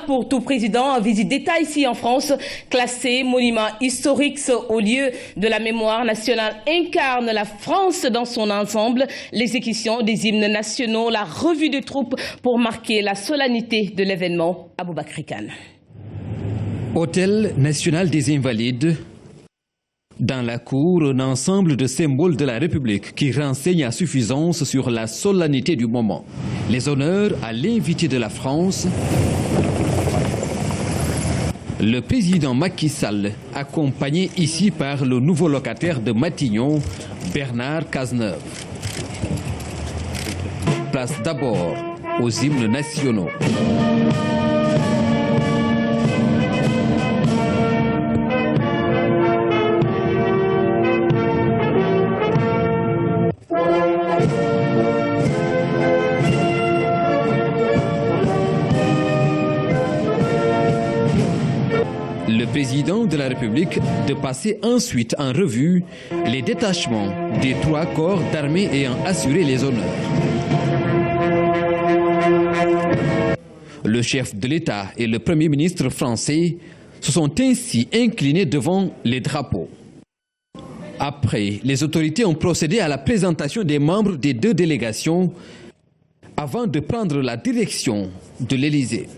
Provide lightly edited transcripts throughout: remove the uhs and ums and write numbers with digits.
pour tout président en visite d'État ici en France, classé monument historique au lieu de la mémoire nationale, incarne la France dans son ensemble, l'exécution des hymnes nationaux, la revue des troupes pour marquer la solennité de l'événement. Aboubakry Kane. Hôtel national des Invalides. Dans la cour, un ensemble de symboles de la République qui renseignent à suffisance sur la solennité du moment. Les honneurs à l'invité de la France, le président Macky Sall, accompagné ici par le nouveau locataire de Matignon, Bernard Cazeneuve. Place d'abord aux hymnes nationaux. Le président de la République de passer ensuite en revue les détachements des 3 corps d'armée ayant assuré les honneurs. Le chef de l'État et le Premier ministre français se sont ainsi inclinés devant les drapeaux. Après, les autorités ont procédé à la présentation des membres des 2 délégations avant de prendre la direction de l'Élysée.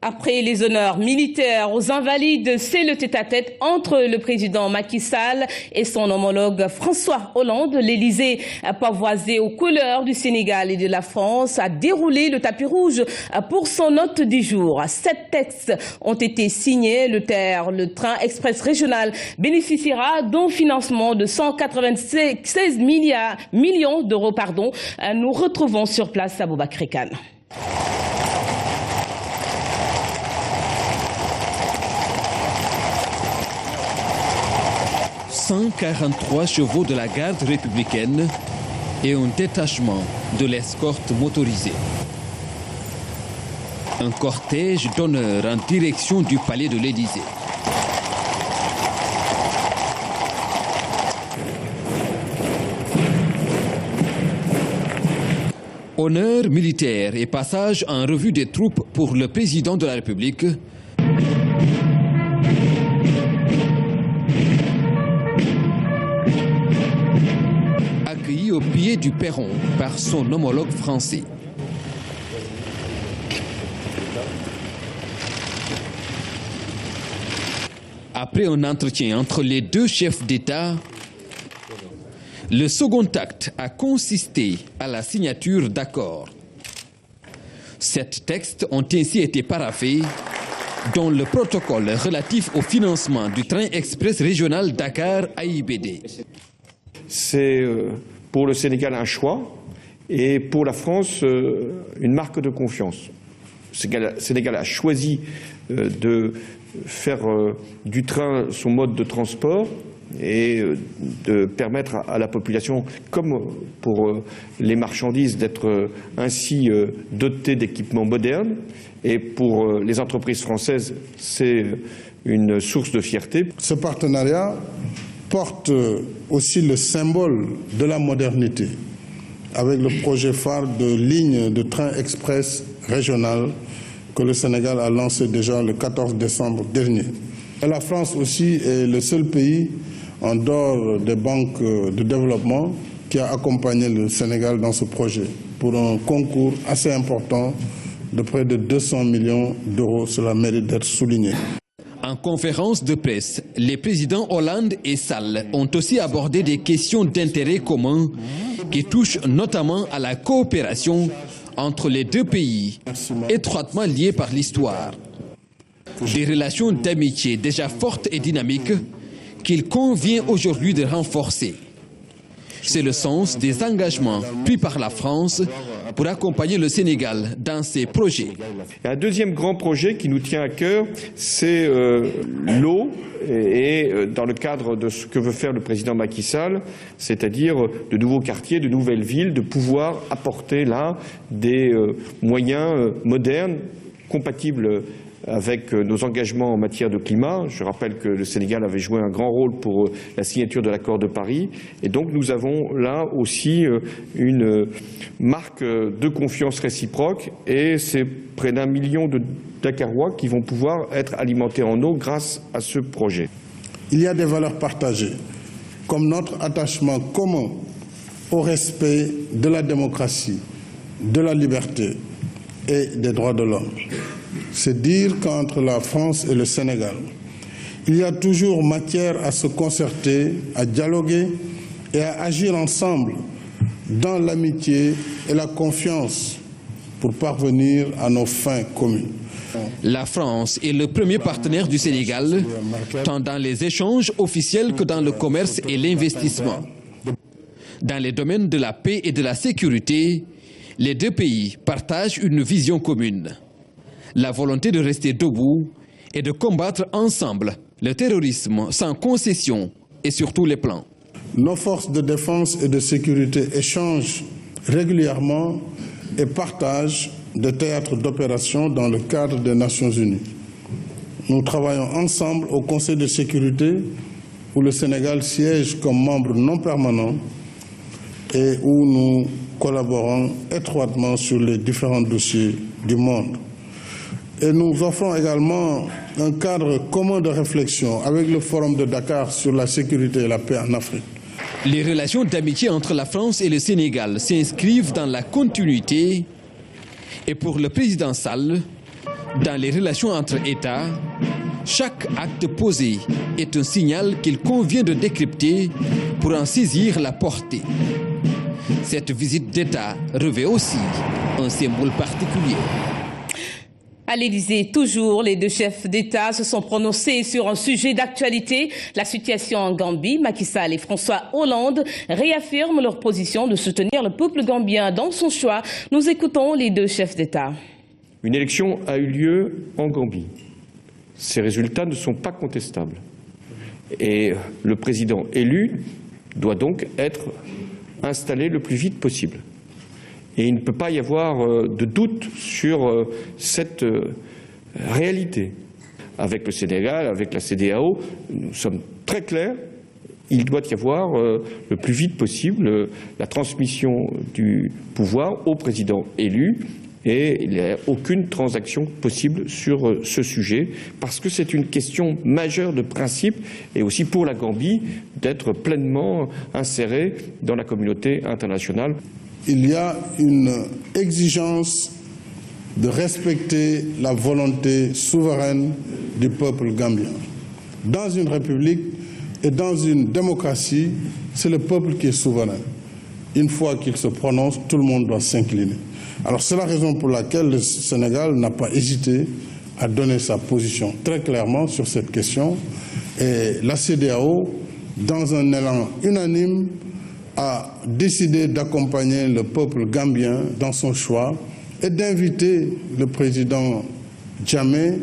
Après les honneurs militaires aux Invalides, c'est le tête-à-tête entre le président Macky Sall et son homologue François Hollande. L'Élysée, pavoisé aux couleurs du Sénégal et de la France, a déroulé le tapis rouge pour son hôte du jour. 7 textes ont été signés. Le train express régional bénéficiera d'un financement de 196 millions d'euros. Nous retrouvons sur place Aboubakry Kane. 143 chevaux de la garde républicaine et un détachement de l'escorte motorisée. Un cortège d'honneur en direction du palais de l'Élysée. Honneur militaire et passage en revue des troupes pour le président de la République. Accueilli au pied du perron par son homologue français. Après un entretien entre les 2 chefs d'État, le second acte a consisté à la signature d'accords. 7 textes ont ainsi été paraphés, dont le protocole relatif au financement du train express régional Dakar-AIBD. C'est pour le Sénégal un choix et pour la France une marque de confiance. Le Sénégal a choisi de faire du train son mode de transport et de permettre à la population, comme pour les marchandises, d'être ainsi dotée d'équipements modernes. Et pour les entreprises françaises, c'est une source de fierté. Ce partenariat porte aussi le symbole de la modernité, avec le projet phare de ligne de train express régional que le Sénégal a lancé déjà le 14 décembre dernier. Et la France aussi est le seul pays, en dehors des banques de développement, qui a accompagné le Sénégal dans ce projet pour un concours assez important de près de 200 millions d'euros. Cela mérite d'être souligné. En conférence de presse, les présidents Hollande et Sall ont aussi abordé des questions d'intérêt commun qui touchent notamment à la coopération entre les 2 pays, étroitement liés par l'histoire. Des relations d'amitié déjà fortes et dynamiques qu'il convient aujourd'hui de renforcer. C'est le sens des engagements pris par la France pour accompagner le Sénégal dans ses projets. Un deuxième grand projet qui nous tient à cœur, c'est l'eau, et dans le cadre de ce que veut faire le président Macky Sall, c'est-à-dire de nouveaux quartiers, de nouvelles villes, de pouvoir apporter là des moyens modernes compatible avec nos engagements en matière de climat. Je rappelle que le Sénégal avait joué un grand rôle pour la signature de l'accord de Paris. Et donc nous avons là aussi une marque de confiance réciproque et c'est près d'1 million de Dakarois qui vont pouvoir être alimentés en eau grâce à ce projet. Il y a des valeurs partagées, comme notre attachement commun au respect de la démocratie, de la liberté et des droits de l'homme. C'est dire qu'entre la France et le Sénégal, il y a toujours matière à se concerter, à dialoguer et à agir ensemble dans l'amitié et la confiance pour parvenir à nos fins communes. La France est le premier partenaire du Sénégal, tant dans les échanges officiels que dans le commerce et l'investissement. Dans les domaines de la paix et de la sécurité, les deux pays partagent une vision commune. La volonté de rester debout et de combattre ensemble le terrorisme sans concession et sur tous les plans. Nos forces de défense et de sécurité échangent régulièrement et partagent des théâtres d'opération dans le cadre des Nations Unies. Nous travaillons ensemble au Conseil de sécurité où le Sénégal siège comme membre non permanent et où nous collaborons étroitement sur les différents dossiers du monde. Et nous offrons également un cadre commun de réflexion avec le Forum de Dakar sur la sécurité et la paix en Afrique. Les relations d'amitié entre la France et le Sénégal s'inscrivent dans la continuité et pour le président Sall, dans les relations entre États, chaque acte posé est un signal qu'il convient de décrypter pour en saisir la portée. Cette visite d'État revêt aussi un symbole particulier. À l'Élysée, toujours, les deux chefs d'État se sont prononcés sur un sujet d'actualité. La situation en Gambie. Macky Sall et François Hollande réaffirment leur position de soutenir le peuple gambien dans son choix. Nous écoutons les deux chefs d'État. Une élection a eu lieu en Gambie. Ces résultats ne sont pas contestables. Et le président élu doit donc être installé le plus vite possible. Et il ne peut pas y avoir de doute sur cette réalité. Avec le Sénégal, avec la CEDEAO, nous sommes très clairs. Il doit y avoir le plus vite possible la transmission du pouvoir au président élu. Et il n'y a aucune transaction possible sur ce sujet, parce que c'est une question majeure de principe, et aussi pour la Gambie d'être pleinement insérée dans la communauté internationale. Il y a une exigence de respecter la volonté souveraine du peuple gambien. Dans une république et dans une démocratie, c'est le peuple qui est souverain. Une fois qu'il se prononce, tout le monde doit s'incliner. Alors c'est la raison pour laquelle le Sénégal n'a pas hésité à donner sa position très clairement sur cette question. Et la CEDEAO, dans un élan unanime, a décidé d'accompagner le peuple gambien dans son choix et d'inviter le président Jammeh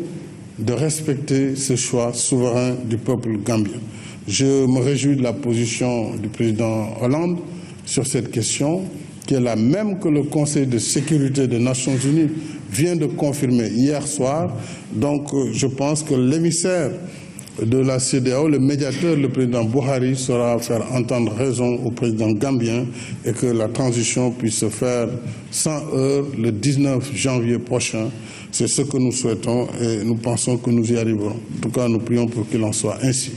de respecter ce choix souverain du peuple gambien. Je me réjouis de la position du président Hollande sur cette question, qui est la même que le Conseil de sécurité des Nations Unies vient de confirmer hier soir. Donc je pense que l'émissaire de la CEDEAO, le médiateur, le président Buhari, saura faire entendre raison au président gambien et que la transition puisse se faire sans heurts le 19 janvier prochain. C'est ce que nous souhaitons et nous pensons que nous y arriverons. En tout cas, nous prions pour qu'il en soit ainsi.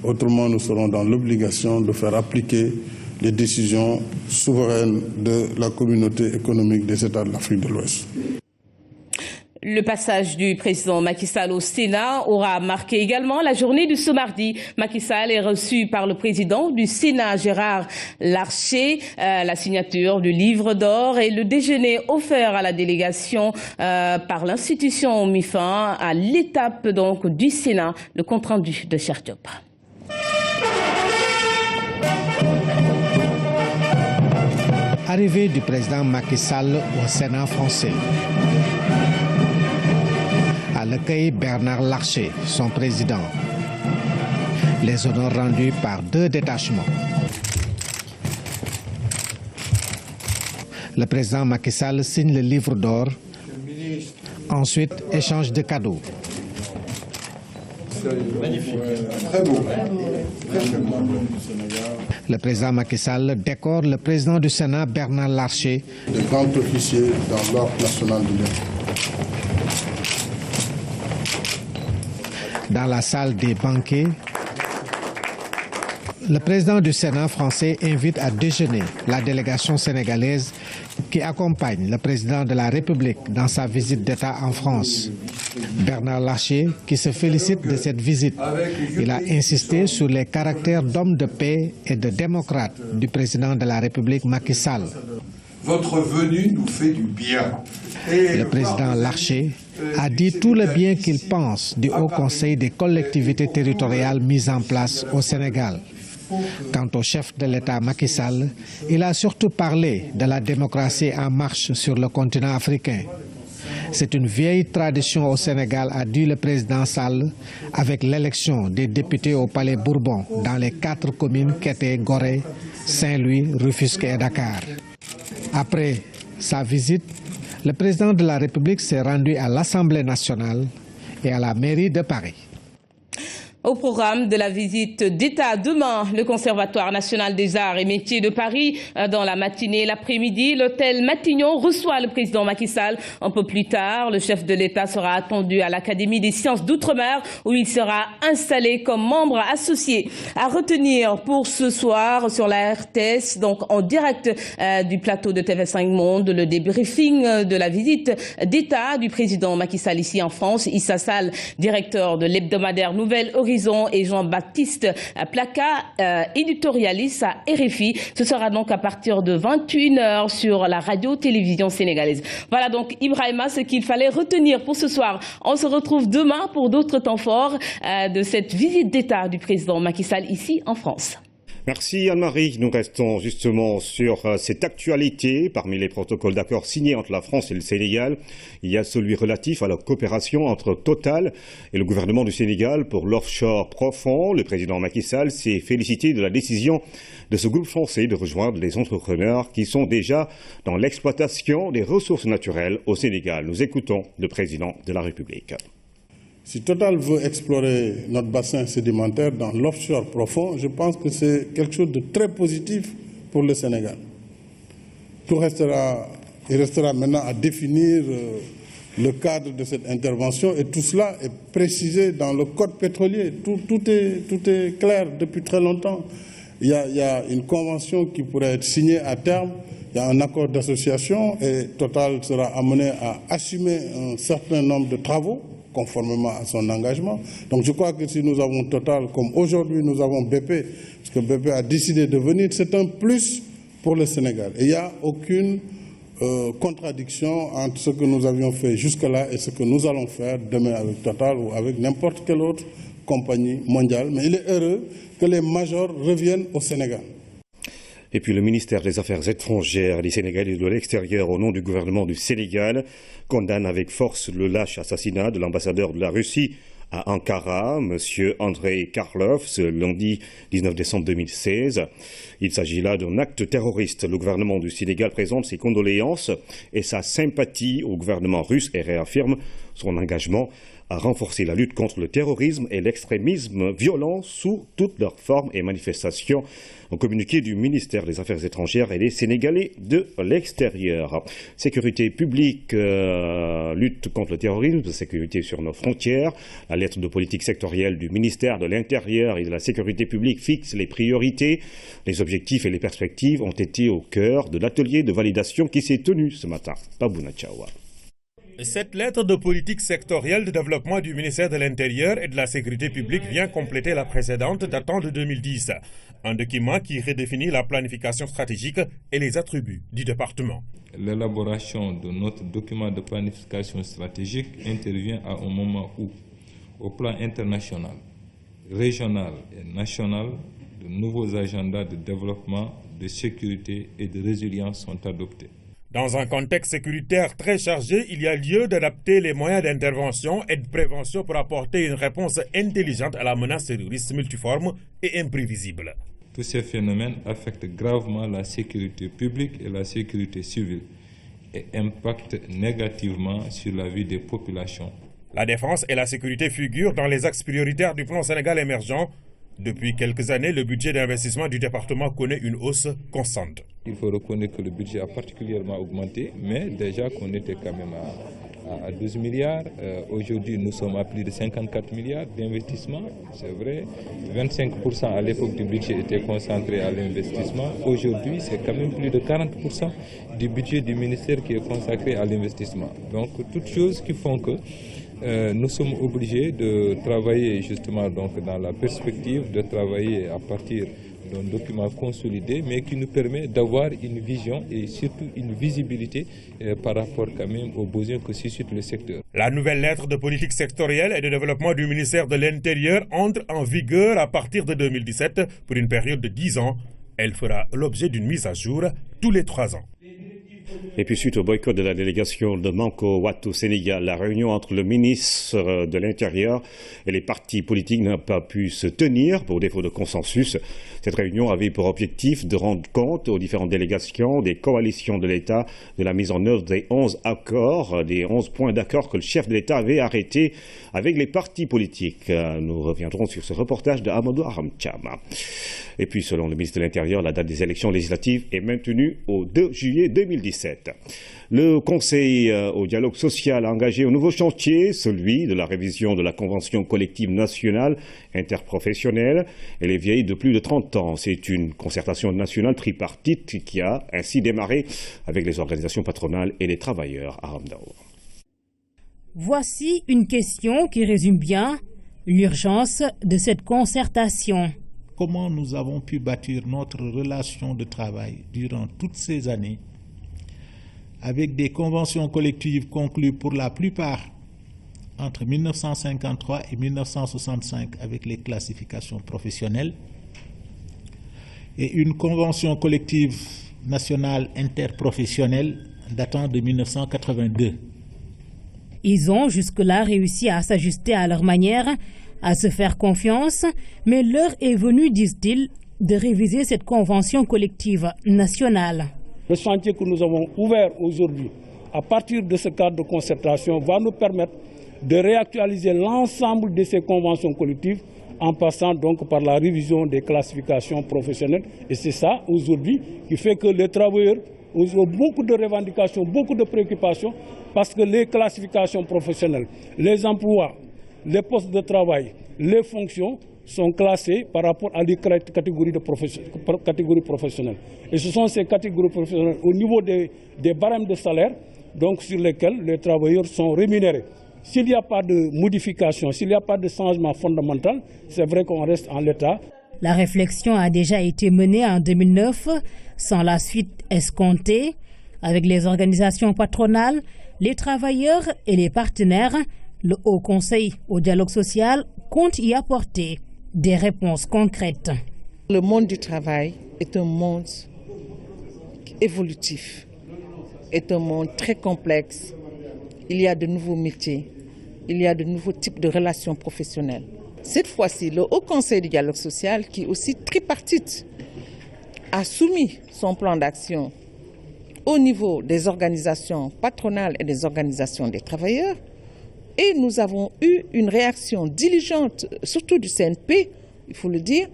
Autrement, nous serons dans l'obligation de faire appliquer les décisions souveraines de la communauté économique des États de l'Afrique de l'Ouest. Le passage du président Macky Sall au Sénat aura marqué également la journée de ce mardi. Macky Sall est reçu par le président du Sénat, Gérard Larcher, la signature du livre d'or et le déjeuner offert à la délégation par l'institution mis fin à l'étape donc du Sénat. Le compte-rendu de Cheikh Diop. Arrivée du président Macky Sall au Sénat français. À l'accueil, Bernard Larcher, son président. Les honneurs rendus par 2 détachements. Le président Macky Sall signe le livre d'or Ensuite, échange de cadeaux. Magnifique. Très beau. Le président Macky Sall décore le président du Sénat, Bernard Larcher, de grands officiers dans l'ordre national de l'État. Dans la salle des banquets, le président du Sénat français invite à déjeuner la délégation sénégalaise qui accompagne le président de la République dans sa visite d'État en France. Bernard Larcher, qui se félicite de cette visite, il a insisté sur les caractères d'homme de paix et de démocrate du président de la République Macky Sall. Votre venue nous fait du bien. Le président Larcher a dit tout le bien qu'il pense du Haut Conseil des collectivités territoriales mis en place au Sénégal. Quant au chef de l'État Macky Sall, il a surtout parlé de la démocratie en marche sur le continent africain. C'est une vieille tradition au Sénégal, a dit le président Sall, avec l'élection des députés au Palais Bourbon dans les 4 communes qu'étaient Gorée, Saint-Louis, Rufisque et Dakar. Après sa visite, le président de la République s'est rendu à l'Assemblée nationale et à la mairie de Paris. Au programme de la visite d'État demain, le Conservatoire national des arts et métiers de Paris, dans la matinée et l'après-midi, l'hôtel Matignon reçoit le président Macky Sall. Un peu plus tard, le chef de l'État sera attendu à l'Académie des sciences d'Outre-mer où il sera installé comme membre associé. À retenir pour ce soir sur la RTS, donc en direct du plateau de TV5 Monde, le débriefing de la visite d'État du président Macky Sall ici en France. Issa Sall, directeur de l'hebdomadaire Nouvelle Horizon, et Jean-Baptiste Placa, éditorialiste à RFI. Ce sera donc à partir de 21h sur la radio-télévision sénégalaise. Voilà donc, Ibrahima, ce qu'il fallait retenir pour ce soir. On se retrouve demain pour d'autres temps forts de cette visite d'État du président Macky Sall ici en France. Merci Anne-Marie. Nous restons justement sur cette actualité. Parmi les protocoles d'accord signés entre la France et le Sénégal, il y a celui relatif à la coopération entre Total et le gouvernement du Sénégal pour l'offshore profond. Le président Macky Sall s'est félicité de la décision de ce groupe français de rejoindre les entrepreneurs qui sont déjà dans l'exploitation des ressources naturelles au Sénégal. Nous écoutons le président de la République. Si Total veut explorer notre bassin sédimentaire dans l'offshore profond, je pense que c'est quelque chose de très positif pour le Sénégal. Il restera maintenant à définir le cadre de cette intervention et tout cela est précisé dans le code pétrolier. Tout est clair depuis très longtemps. Il y a une convention qui pourrait être signée à terme, il y a un accord d'association et Total sera amené à assumer un certain nombre de travaux conformément à son engagement. Donc je crois que si nous avons Total, comme aujourd'hui nous avons BP, parce que BP a décidé de venir, c'est un plus pour le Sénégal. Et il n'y a aucune contradiction entre ce que nous avions fait jusque-là et ce que nous allons faire demain avec Total ou avec n'importe quelle autre compagnie mondiale. Mais il est heureux que les majors reviennent au Sénégal. Et puis le ministère des Affaires étrangères du Sénégal et de l'extérieur au nom du gouvernement du Sénégal condamne avec force le lâche assassinat de l'ambassadeur de la Russie à Ankara, M. Andrei Karlov, ce lundi 19 décembre 2016. Il s'agit là d'un acte terroriste. Le gouvernement du Sénégal présente ses condoléances et sa sympathie au gouvernement russe et réaffirme son engagement à renforcer la lutte contre le terrorisme et l'extrémisme violent sous toutes leurs formes et manifestations. Un communiqué du ministère des Affaires étrangères et des Sénégalais de l'extérieur. Sécurité publique, lutte contre le terrorisme, sécurité sur nos frontières. La lettre de politique sectorielle du ministère de l'Intérieur et de la Sécurité publique fixe les priorités. Les objectifs et les perspectives ont été au cœur de l'atelier de validation qui s'est tenu ce matin. Babouna Tchawa. Cette lettre de politique sectorielle de développement du ministère de l'Intérieur et de la Sécurité publique vient compléter la précédente datant de 2010. Un document qui redéfinit la planification stratégique et les attributs du département. L'élaboration de notre document de planification stratégique intervient à un moment où, au plan international, régional et national, de nouveaux agendas de développement, de sécurité et de résilience sont adoptés. Dans un contexte sécuritaire très chargé, il y a lieu d'adapter les moyens d'intervention et de prévention pour apporter une réponse intelligente à la menace terroriste multiforme et imprévisible. Tous ces phénomènes affectent gravement la sécurité publique et la sécurité civile. et impactent négativement sur la vie des populations. La défense et la sécurité figurent dans les axes prioritaires du plan Sénégal émergent. Depuis quelques années, le budget d'investissement du département connaît une hausse constante. Il faut reconnaître que le budget a particulièrement augmenté, mais déjà qu'on était quand même à 12 milliards. Aujourd'hui, nous sommes à plus de 54 milliards d'investissement. C'est vrai, 25% à l'époque du budget était concentré à l'investissement. Aujourd'hui, c'est quand même plus de 40% du budget du ministère qui est consacré à l'investissement. Donc, toutes choses qui font que nous sommes obligés de travailler justement donc dans la perspective de travailler à partir d'un document consolidé, mais qui nous permet d'avoir une vision et surtout une visibilité par rapport quand même aux besoins que suscite le secteur. La nouvelle lettre de politique sectorielle et de développement du ministère de l'Intérieur entre en vigueur à partir de 2017 pour une période de 10 ans. Elle fera l'objet d'une mise à jour tous les 3 ans. Et puis suite au boycott de la délégation de Manko Wat au Sénégal, la réunion entre le ministre de l'Intérieur et les partis politiques n'a pas pu se tenir pour défaut de consensus. Cette réunion avait pour objectif de rendre compte aux différentes délégations des coalitions de l'État de la mise en œuvre des 11 accords, des 11 points d'accord que le chef de l'État avait arrêtés avec les partis politiques. Nous reviendrons sur ce reportage de Amadou Aramcham. Et puis, selon le ministre de l'Intérieur, la date des élections législatives est maintenue au 2 juillet 2017. Le Conseil au dialogue social a engagé un nouveau chantier, celui de la révision de la Convention collective nationale interprofessionnelle. Elle est vieille de plus de 30 ans. C'est une concertation nationale tripartite qui a ainsi démarré avec les organisations patronales et les travailleurs à Hamdaour. Voici une question qui résume bien l'urgence de cette concertation. Comment nous avons pu bâtir notre relation de travail durant toutes ces années avec des conventions collectives conclues pour la plupart entre 1953 et 1965 avec les classifications professionnelles et une convention collective nationale interprofessionnelle datant de 1982. Ils ont jusque-là réussi à s'ajuster à leur manière, à se faire confiance, mais l'heure est venue, disent-ils, de réviser cette convention collective nationale. Le chantier que nous avons ouvert aujourd'hui, à partir de ce cadre de concertation, va nous permettre de réactualiser l'ensemble de ces conventions collectives en passant donc par la révision des classifications professionnelles. Et c'est ça, aujourd'hui, qui fait que les travailleurs ont beaucoup de revendications, beaucoup de préoccupations, parce que les classifications professionnelles, les emplois, les postes de travail, les fonctions sont classés par rapport à des catégories professionnelles. Et ce sont ces catégories professionnelles au niveau des barèmes de salaire donc, sur lesquels les travailleurs sont rémunérés. S'il n'y a pas de modification, s'il n'y a pas de changement fondamental, c'est vrai qu'on reste en l'état. La réflexion a déjà été menée en 2009, sans la suite escomptée, avec les organisations patronales, les travailleurs et les partenaires. Le Haut Conseil au dialogue social compte y apporter des réponses concrètes. Le monde du travail est un monde évolutif, est un monde très complexe. Il y a de nouveaux métiers, il y a de nouveaux types de relations professionnelles. Cette fois-ci, le Haut Conseil du dialogue social, qui est aussi tripartite, a soumis son plan d'action au niveau des organisations patronales et des organisations des travailleurs. Et nous avons eu une réaction diligente, surtout du CNP, il faut le dire,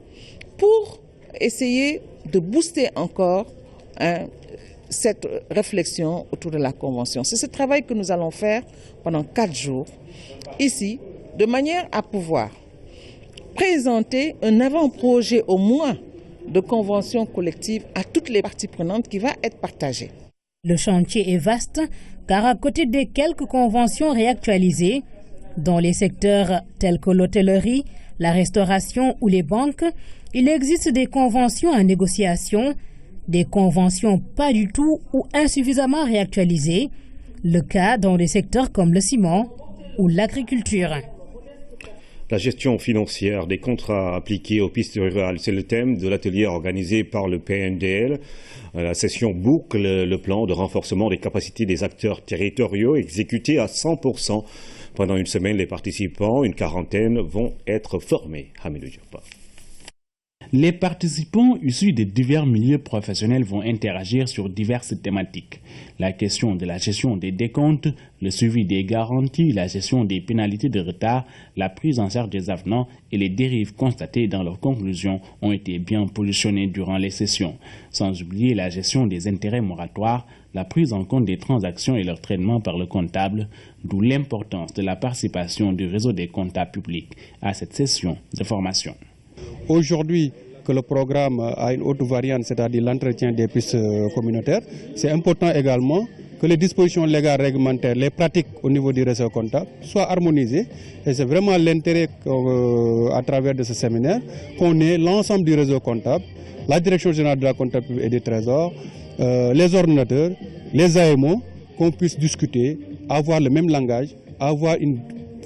pour essayer de booster encore cette réflexion autour de la Convention. C'est ce travail que nous allons faire pendant 4 jours, ici, de manière à pouvoir présenter un avant-projet au moins de convention collective à toutes les parties prenantes qui va être partagé. Le chantier est vaste, car à côté des quelques conventions réactualisées, dans les secteurs tels que l'hôtellerie, la restauration ou les banques, il existe des conventions en négociation, des conventions pas du tout ou insuffisamment réactualisées, le cas dans des secteurs comme le ciment ou l'agriculture. La gestion financière des contrats appliqués aux pistes rurales, c'est le thème de l'atelier organisé par le PNDL. La session boucle le plan de renforcement des capacités des acteurs territoriaux exécuté à 100%. Pendant une semaine, les participants, une quarantaine, vont être formés. Hamidou Diop. Les participants issus de divers milieux professionnels vont interagir sur diverses thématiques. La question de la gestion des décomptes, le suivi des garanties, la gestion des pénalités de retard, la prise en charge des avenants et les dérives constatées dans leurs conclusions ont été bien positionnées durant les sessions. Sans oublier la gestion des intérêts moratoires, la prise en compte des transactions et leur traitement par le comptable, d'où l'importance de la participation du réseau des comptables publics à cette session de formation. Aujourd'hui, que le programme a une autre variante, c'est-à-dire l'entretien des pistes communautaires, c'est important également que les dispositions légales réglementaires, les pratiques au niveau du réseau comptable soient harmonisées. Et c'est vraiment l'intérêt à travers de ce séminaire qu'on ait l'ensemble du réseau comptable, la Direction générale de la comptabilité et des trésors, les ordinateurs, les AMO, qu'on puisse discuter, avoir le même langage, avoir une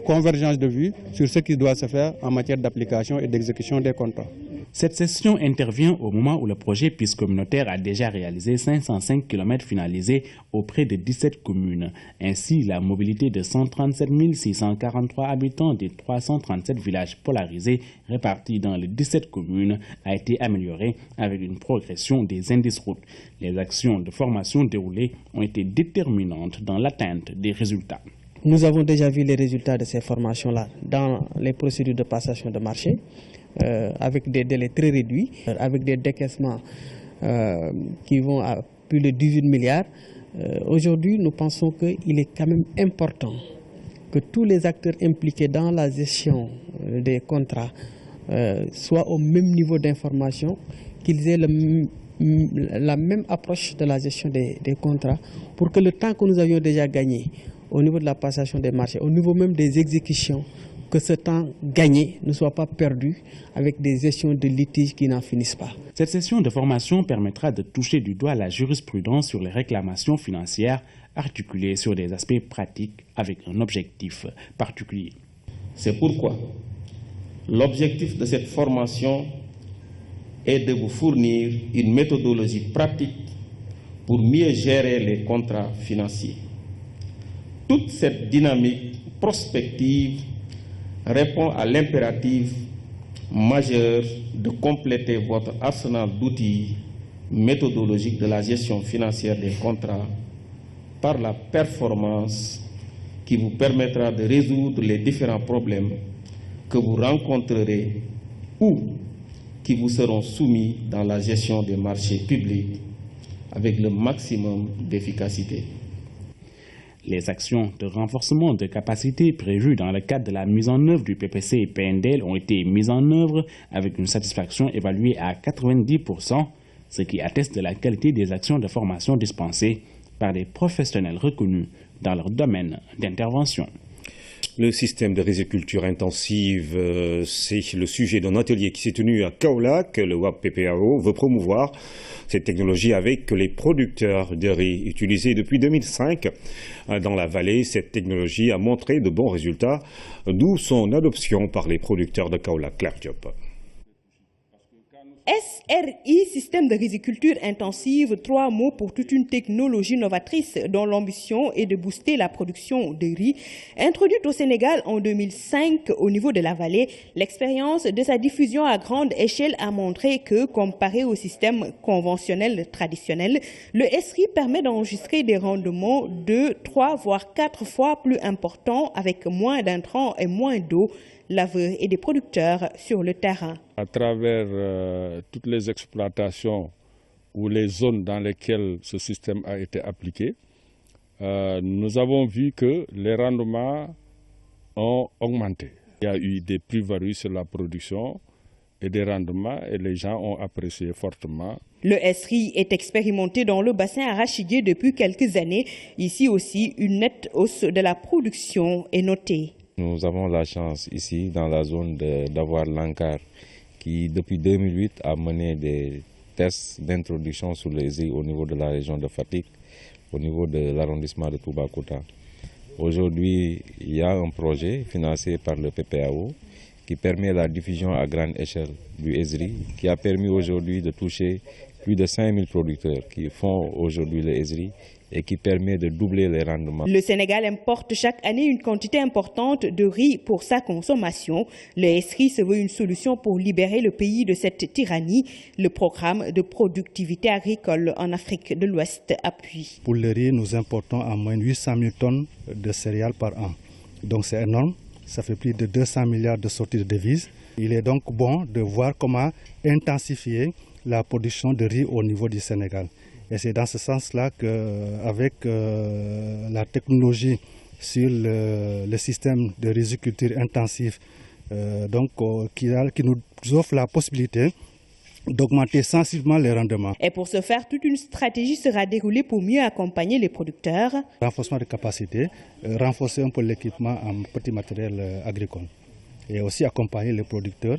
convergence de vues sur ce qui doit se faire en matière d'application et d'exécution des contrats. Cette session intervient au moment où le projet PIS communautaire a déjà réalisé 505 km finalisés auprès de 17 communes. Ainsi, la mobilité de 137 643 habitants des 337 villages polarisés répartis dans les 17 communes a été améliorée avec une progression des indices routes. Les actions de formation déroulées ont été déterminantes dans l'atteinte des résultats. Nous avons déjà vu les résultats de ces formations-là dans les procédures de passation de marché, avec des délais très réduits, avec des décaissements qui vont à plus de 18 milliards. Aujourd'hui, nous pensons qu'il est quand même important que tous les acteurs impliqués dans la gestion des contrats soient au même niveau d'information, qu'ils aient la même approche de la gestion des contrats, pour que le temps que nous avions déjà gagné au niveau de la passation des marchés, au niveau même des exécutions, que ce temps gagné ne soit pas perdu avec des gestions de litiges qui n'en finissent pas. Cette session de formation permettra de toucher du doigt la jurisprudence sur les réclamations financières articulées sur des aspects pratiques avec un objectif particulier. C'est pourquoi l'objectif de cette formation est de vous fournir une méthodologie pratique pour mieux gérer les contrats financiers. Toute cette dynamique prospective répond à l'impératif majeur de compléter votre arsenal d'outils méthodologiques de la gestion financière des contrats par la performance qui vous permettra de résoudre les différents problèmes que vous rencontrerez ou qui vous seront soumis dans la gestion des marchés publics avec le maximum d'efficacité. Les actions de renforcement de capacité prévues dans le cadre de la mise en œuvre du PPC et PNDL ont été mises en œuvre avec une satisfaction évaluée à 90%, ce qui atteste de la qualité des actions de formation dispensées par des professionnels reconnus dans leur domaine d'intervention. Le système de riziculture intensive, c'est le sujet d'un atelier qui s'est tenu à Kaolack. Le WAP-PPAO veut promouvoir cette technologie avec les producteurs de riz. Utilisée depuis 2005 dans la vallée, cette technologie a montré de bons résultats, d'où son adoption par les producteurs de Kaolack. Claire Diop. SRI, système de riziculture intensive, 3 mots pour toute une technologie novatrice dont l'ambition est de booster la production de riz. Introduite au Sénégal en 2005 au niveau de la vallée, l'expérience de sa diffusion à grande échelle a montré que, comparé au système conventionnel traditionnel, le SRI permet d'enregistrer des rendements 2, 3, voire 4 fois plus importants avec moins d'intrants et moins d'eau, laveurs et des producteurs sur le terrain. À travers toutes les exploitations ou les zones dans lesquelles ce système a été appliqué, nous avons vu que les rendements ont augmenté. Il y a eu des plus-values sur la production et des rendements et les gens ont apprécié fortement. Le SRI est expérimenté dans le bassin arachidier depuis quelques années. Ici aussi, une nette hausse de la production est notée. Nous avons la chance ici, dans la zone, d'avoir l'ANCAR qui, depuis 2008, a mené des tests d'introduction sur les riz au niveau de la région de Fatick, au niveau de l'arrondissement de Toubacouta. Aujourd'hui, il y a un projet financé par le PPAO qui permet la diffusion à grande échelle du SRI, qui a permis aujourd'hui de toucher plus de 5000 producteurs qui font aujourd'hui le Esri et qui permet de doubler les rendements. Le Sénégal importe chaque année une quantité importante de riz pour sa consommation. Le Esri se veut une solution pour libérer le pays de cette tyrannie. Le programme de productivité agricole en Afrique de l'Ouest appuie. Pour le riz, nous importons en moyenne 800 000 tonnes de céréales par an. Donc c'est énorme, ça fait plus de 200 milliards de sorties de devises. Il est donc bon de voir comment intensifier la production de riz au niveau du Sénégal. Et c'est dans ce sens-là qu'avec la technologie sur le système de riziculture intensive qui nous offre la possibilité d'augmenter sensiblement les rendements. Et pour ce faire, toute une stratégie sera déroulée pour mieux accompagner les producteurs. Renforcement de capacité, renforcer un peu l'équipement en petit matériel agricole. Et aussi accompagner les producteurs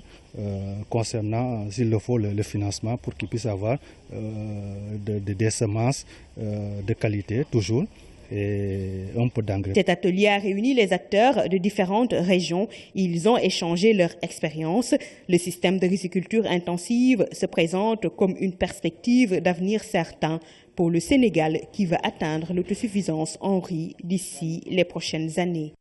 concernant, s'il le faut, le financement pour qu'ils puissent avoir des semences de qualité, toujours, et un peu d'engrais. Cet atelier a réuni les acteurs de différentes régions. Ils ont échangé leur expérience. Le système de riziculture intensive se présente comme une perspective d'avenir certain pour le Sénégal qui va atteindre l'autosuffisance en riz d'ici les prochaines années.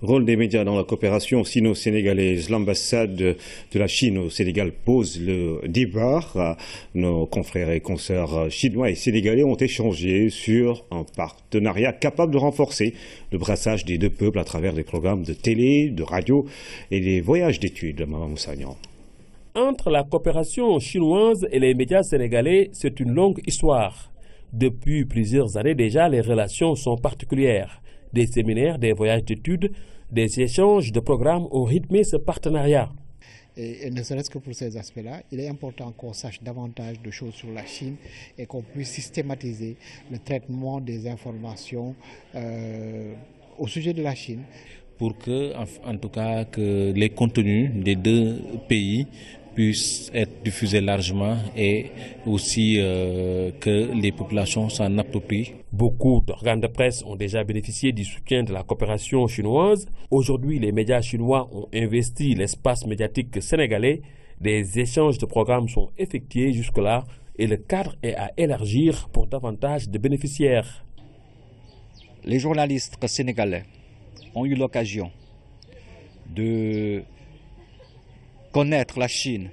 Rôle des médias dans la coopération sino-sénégalaise. L'ambassade de la Chine au Sénégal pose le débat. Nos confrères et consoeurs chinois et sénégalais ont échangé sur un partenariat capable de renforcer le brassage des deux peuples à travers des programmes de télé, de radio et des voyages d'études. Maman Moussagnan. Entre la coopération chinoise et les médias sénégalais, c'est une longue histoire. Depuis plusieurs années déjà, les relations sont particulières. Des séminaires, des voyages d'études, des échanges de programmes ont rythmé ce partenariat. Et ne serait-ce que pour ces aspects-là, il est important qu'on sache davantage de choses sur la Chine et qu'on puisse systématiser le traitement des informations au sujet de la Chine. Pour que, en tout cas, que les contenus des deux pays puissent être diffusés largement et aussi que les populations s'en approprient. Beaucoup d'organes de presse ont déjà bénéficié du soutien de la coopération chinoise. Aujourd'hui, les médias chinois ont investi l'espace médiatique sénégalais. Des échanges de programmes sont effectués jusque-là et le cadre est à élargir pour davantage de bénéficiaires. Les journalistes sénégalais ont eu l'occasion de connaître la Chine,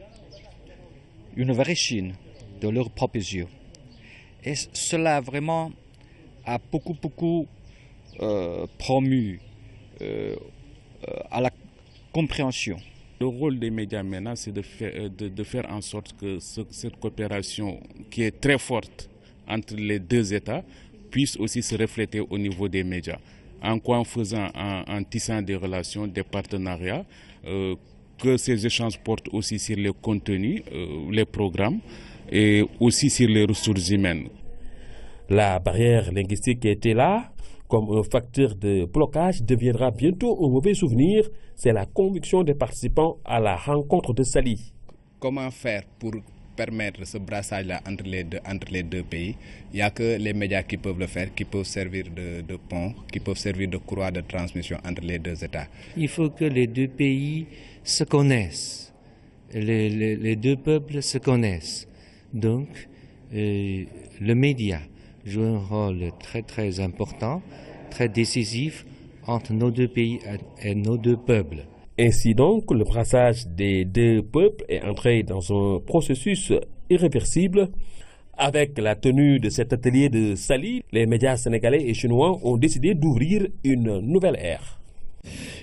une vraie Chine, de leurs propres yeux. Et cela vraiment a beaucoup promu à la compréhension. Le rôle des médias maintenant, c'est de faire en sorte que cette coopération qui est très forte entre les deux États puisse aussi se refléter au niveau des médias. En tissant des relations, des partenariats, que ces échanges portent aussi sur les contenus, les programmes et aussi sur les ressources humaines. La barrière linguistique qui était là, comme un facteur de blocage, deviendra bientôt un mauvais souvenir. C'est la conviction des participants à la rencontre de Saly. Comment faire pour permettre ce brassage-là entre les deux pays? Il n'y a que les médias qui peuvent le faire, qui peuvent servir de pont, qui peuvent servir de croix de transmission entre les deux États. Il faut que les deux pays se connaissent, les deux peuples se connaissent. Donc, le média joue un rôle très important, très décisif entre nos deux pays et nos deux peuples. Ainsi donc, le brassage des deux peuples est entré dans un processus irréversible. Avec la tenue de cet atelier de Saly, les médias sénégalais et chinois ont décidé d'ouvrir une nouvelle ère.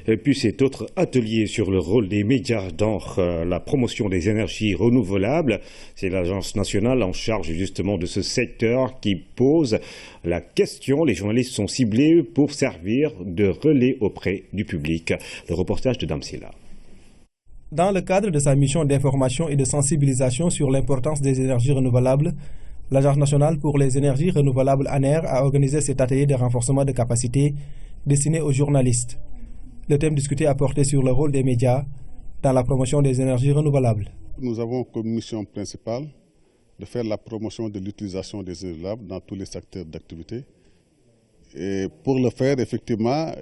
Et puis cet autre atelier sur le rôle des médias dans la promotion des énergies renouvelables, c'est l'agence nationale en charge justement de ce secteur qui pose la question. Les journalistes sont ciblés pour servir de relais auprès du public. Le reportage de Damsila. Dans le cadre de sa mission d'information et de sensibilisation sur l'importance des énergies renouvelables, l'Agence nationale pour les énergies renouvelables ANER a organisé cet atelier de renforcement de capacité destiné aux journalistes. Le thème discuté a porté sur le rôle des médias dans la promotion des énergies renouvelables. Nous avons comme mission principale de faire la promotion de l'utilisation des énergies renouvelables dans tous les secteurs d'activité. Et pour le faire, effectivement,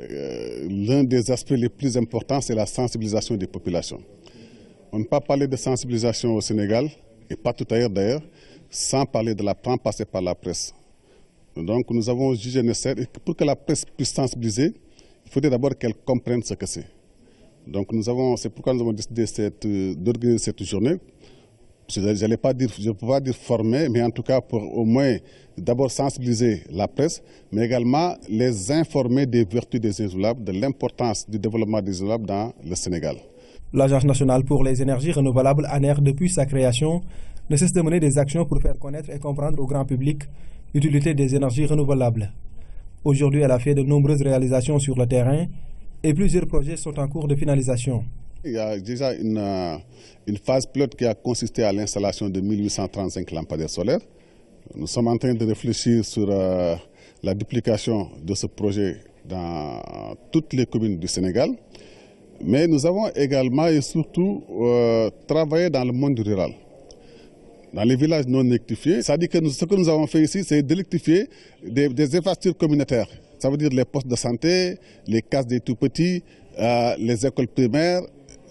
l'un des aspects les plus importants, c'est la sensibilisation des populations. On ne peut pas parler de sensibilisation au Sénégal et partout ailleurs d'ailleurs, sans passer par la presse. Donc nous avons jugé nécessaire, pour que la presse puisse sensibiliser, il faudrait d'abord qu'elle comprenne ce que c'est. Donc c'est pourquoi nous avons décidé d'organiser cette journée. Je ne peux pas dire former, mais en tout cas pour au moins d'abord sensibiliser la presse, mais également les informer des vertus des énergies renouvelables, de l'importance du développement des énergies renouvelables dans le Sénégal. L'Agence nationale pour les énergies renouvelables, ANER, depuis sa création, ne cesse de mener des actions pour faire connaître et comprendre au grand public l'utilité des énergies renouvelables. Aujourd'hui, elle a fait de nombreuses réalisations sur le terrain et plusieurs projets sont en cours de finalisation. Il y a déjà une phase pilote qui a consisté à l'installation de 1835 lampadaires solaires. Nous sommes en train de réfléchir sur la duplication de ce projet dans toutes les communes du Sénégal. Mais nous avons également et surtout travaillé dans le monde rural, dans les villages non électrifiés. C'est-à-dire que ce que nous avons fait ici, c'est d'électrifier des infrastructures communautaires. Ça veut dire les postes de santé, les cases des tout-petits, les écoles primaires,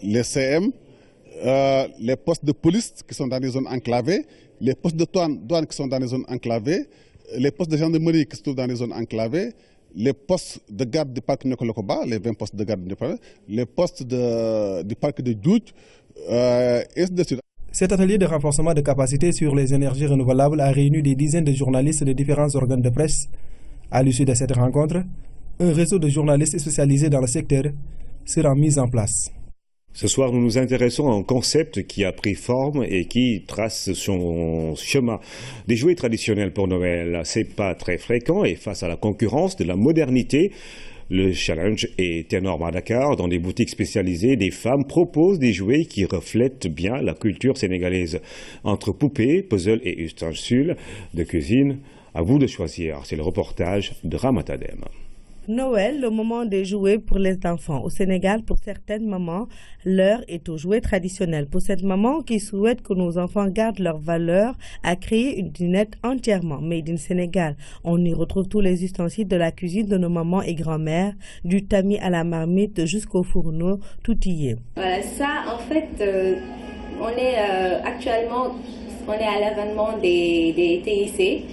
les CM, les postes de police qui sont dans des zones enclavées, les postes de douane qui sont dans des zones enclavées, les postes de gendarmerie qui se trouvent dans des zones enclavées, les postes de garde du parc Nekolokoba, les 20 postes de garde du parc, les postes du parc de Djoudj, et ainsi de suite. Cet atelier de renforcement de capacité sur les énergies renouvelables a réuni des dizaines de journalistes de différents organes de presse. À l'issue de cette rencontre, un réseau de journalistes spécialisés dans le secteur sera mis en place. Ce soir, nous nous intéressons à un concept qui a pris forme et qui trace son chemin. Des jouets traditionnels pour Noël, c'est pas très fréquent et face à la concurrence de la modernité, le challenge est énorme à Dakar. Dans des boutiques spécialisées, des femmes proposent des jouets qui reflètent bien la culture sénégalaise. Entre poupées, puzzles et ustensiles de cuisine, à vous de choisir. C'est le reportage de Ramatadem. Noël, le moment des jouets pour les enfants. Au Sénégal, pour certaines mamans, l'heure est aux jouets traditionnels. Pour cette maman qui souhaite que nos enfants gardent leur valeur, a créé une dinette entièrement made in Sénégal. On y retrouve tous les ustensiles de la cuisine de nos mamans et grand-mères, du tamis à la marmite jusqu'au fourneau, tout y est. Voilà, ça, en fait, on est actuellement à l'avènement des TIC.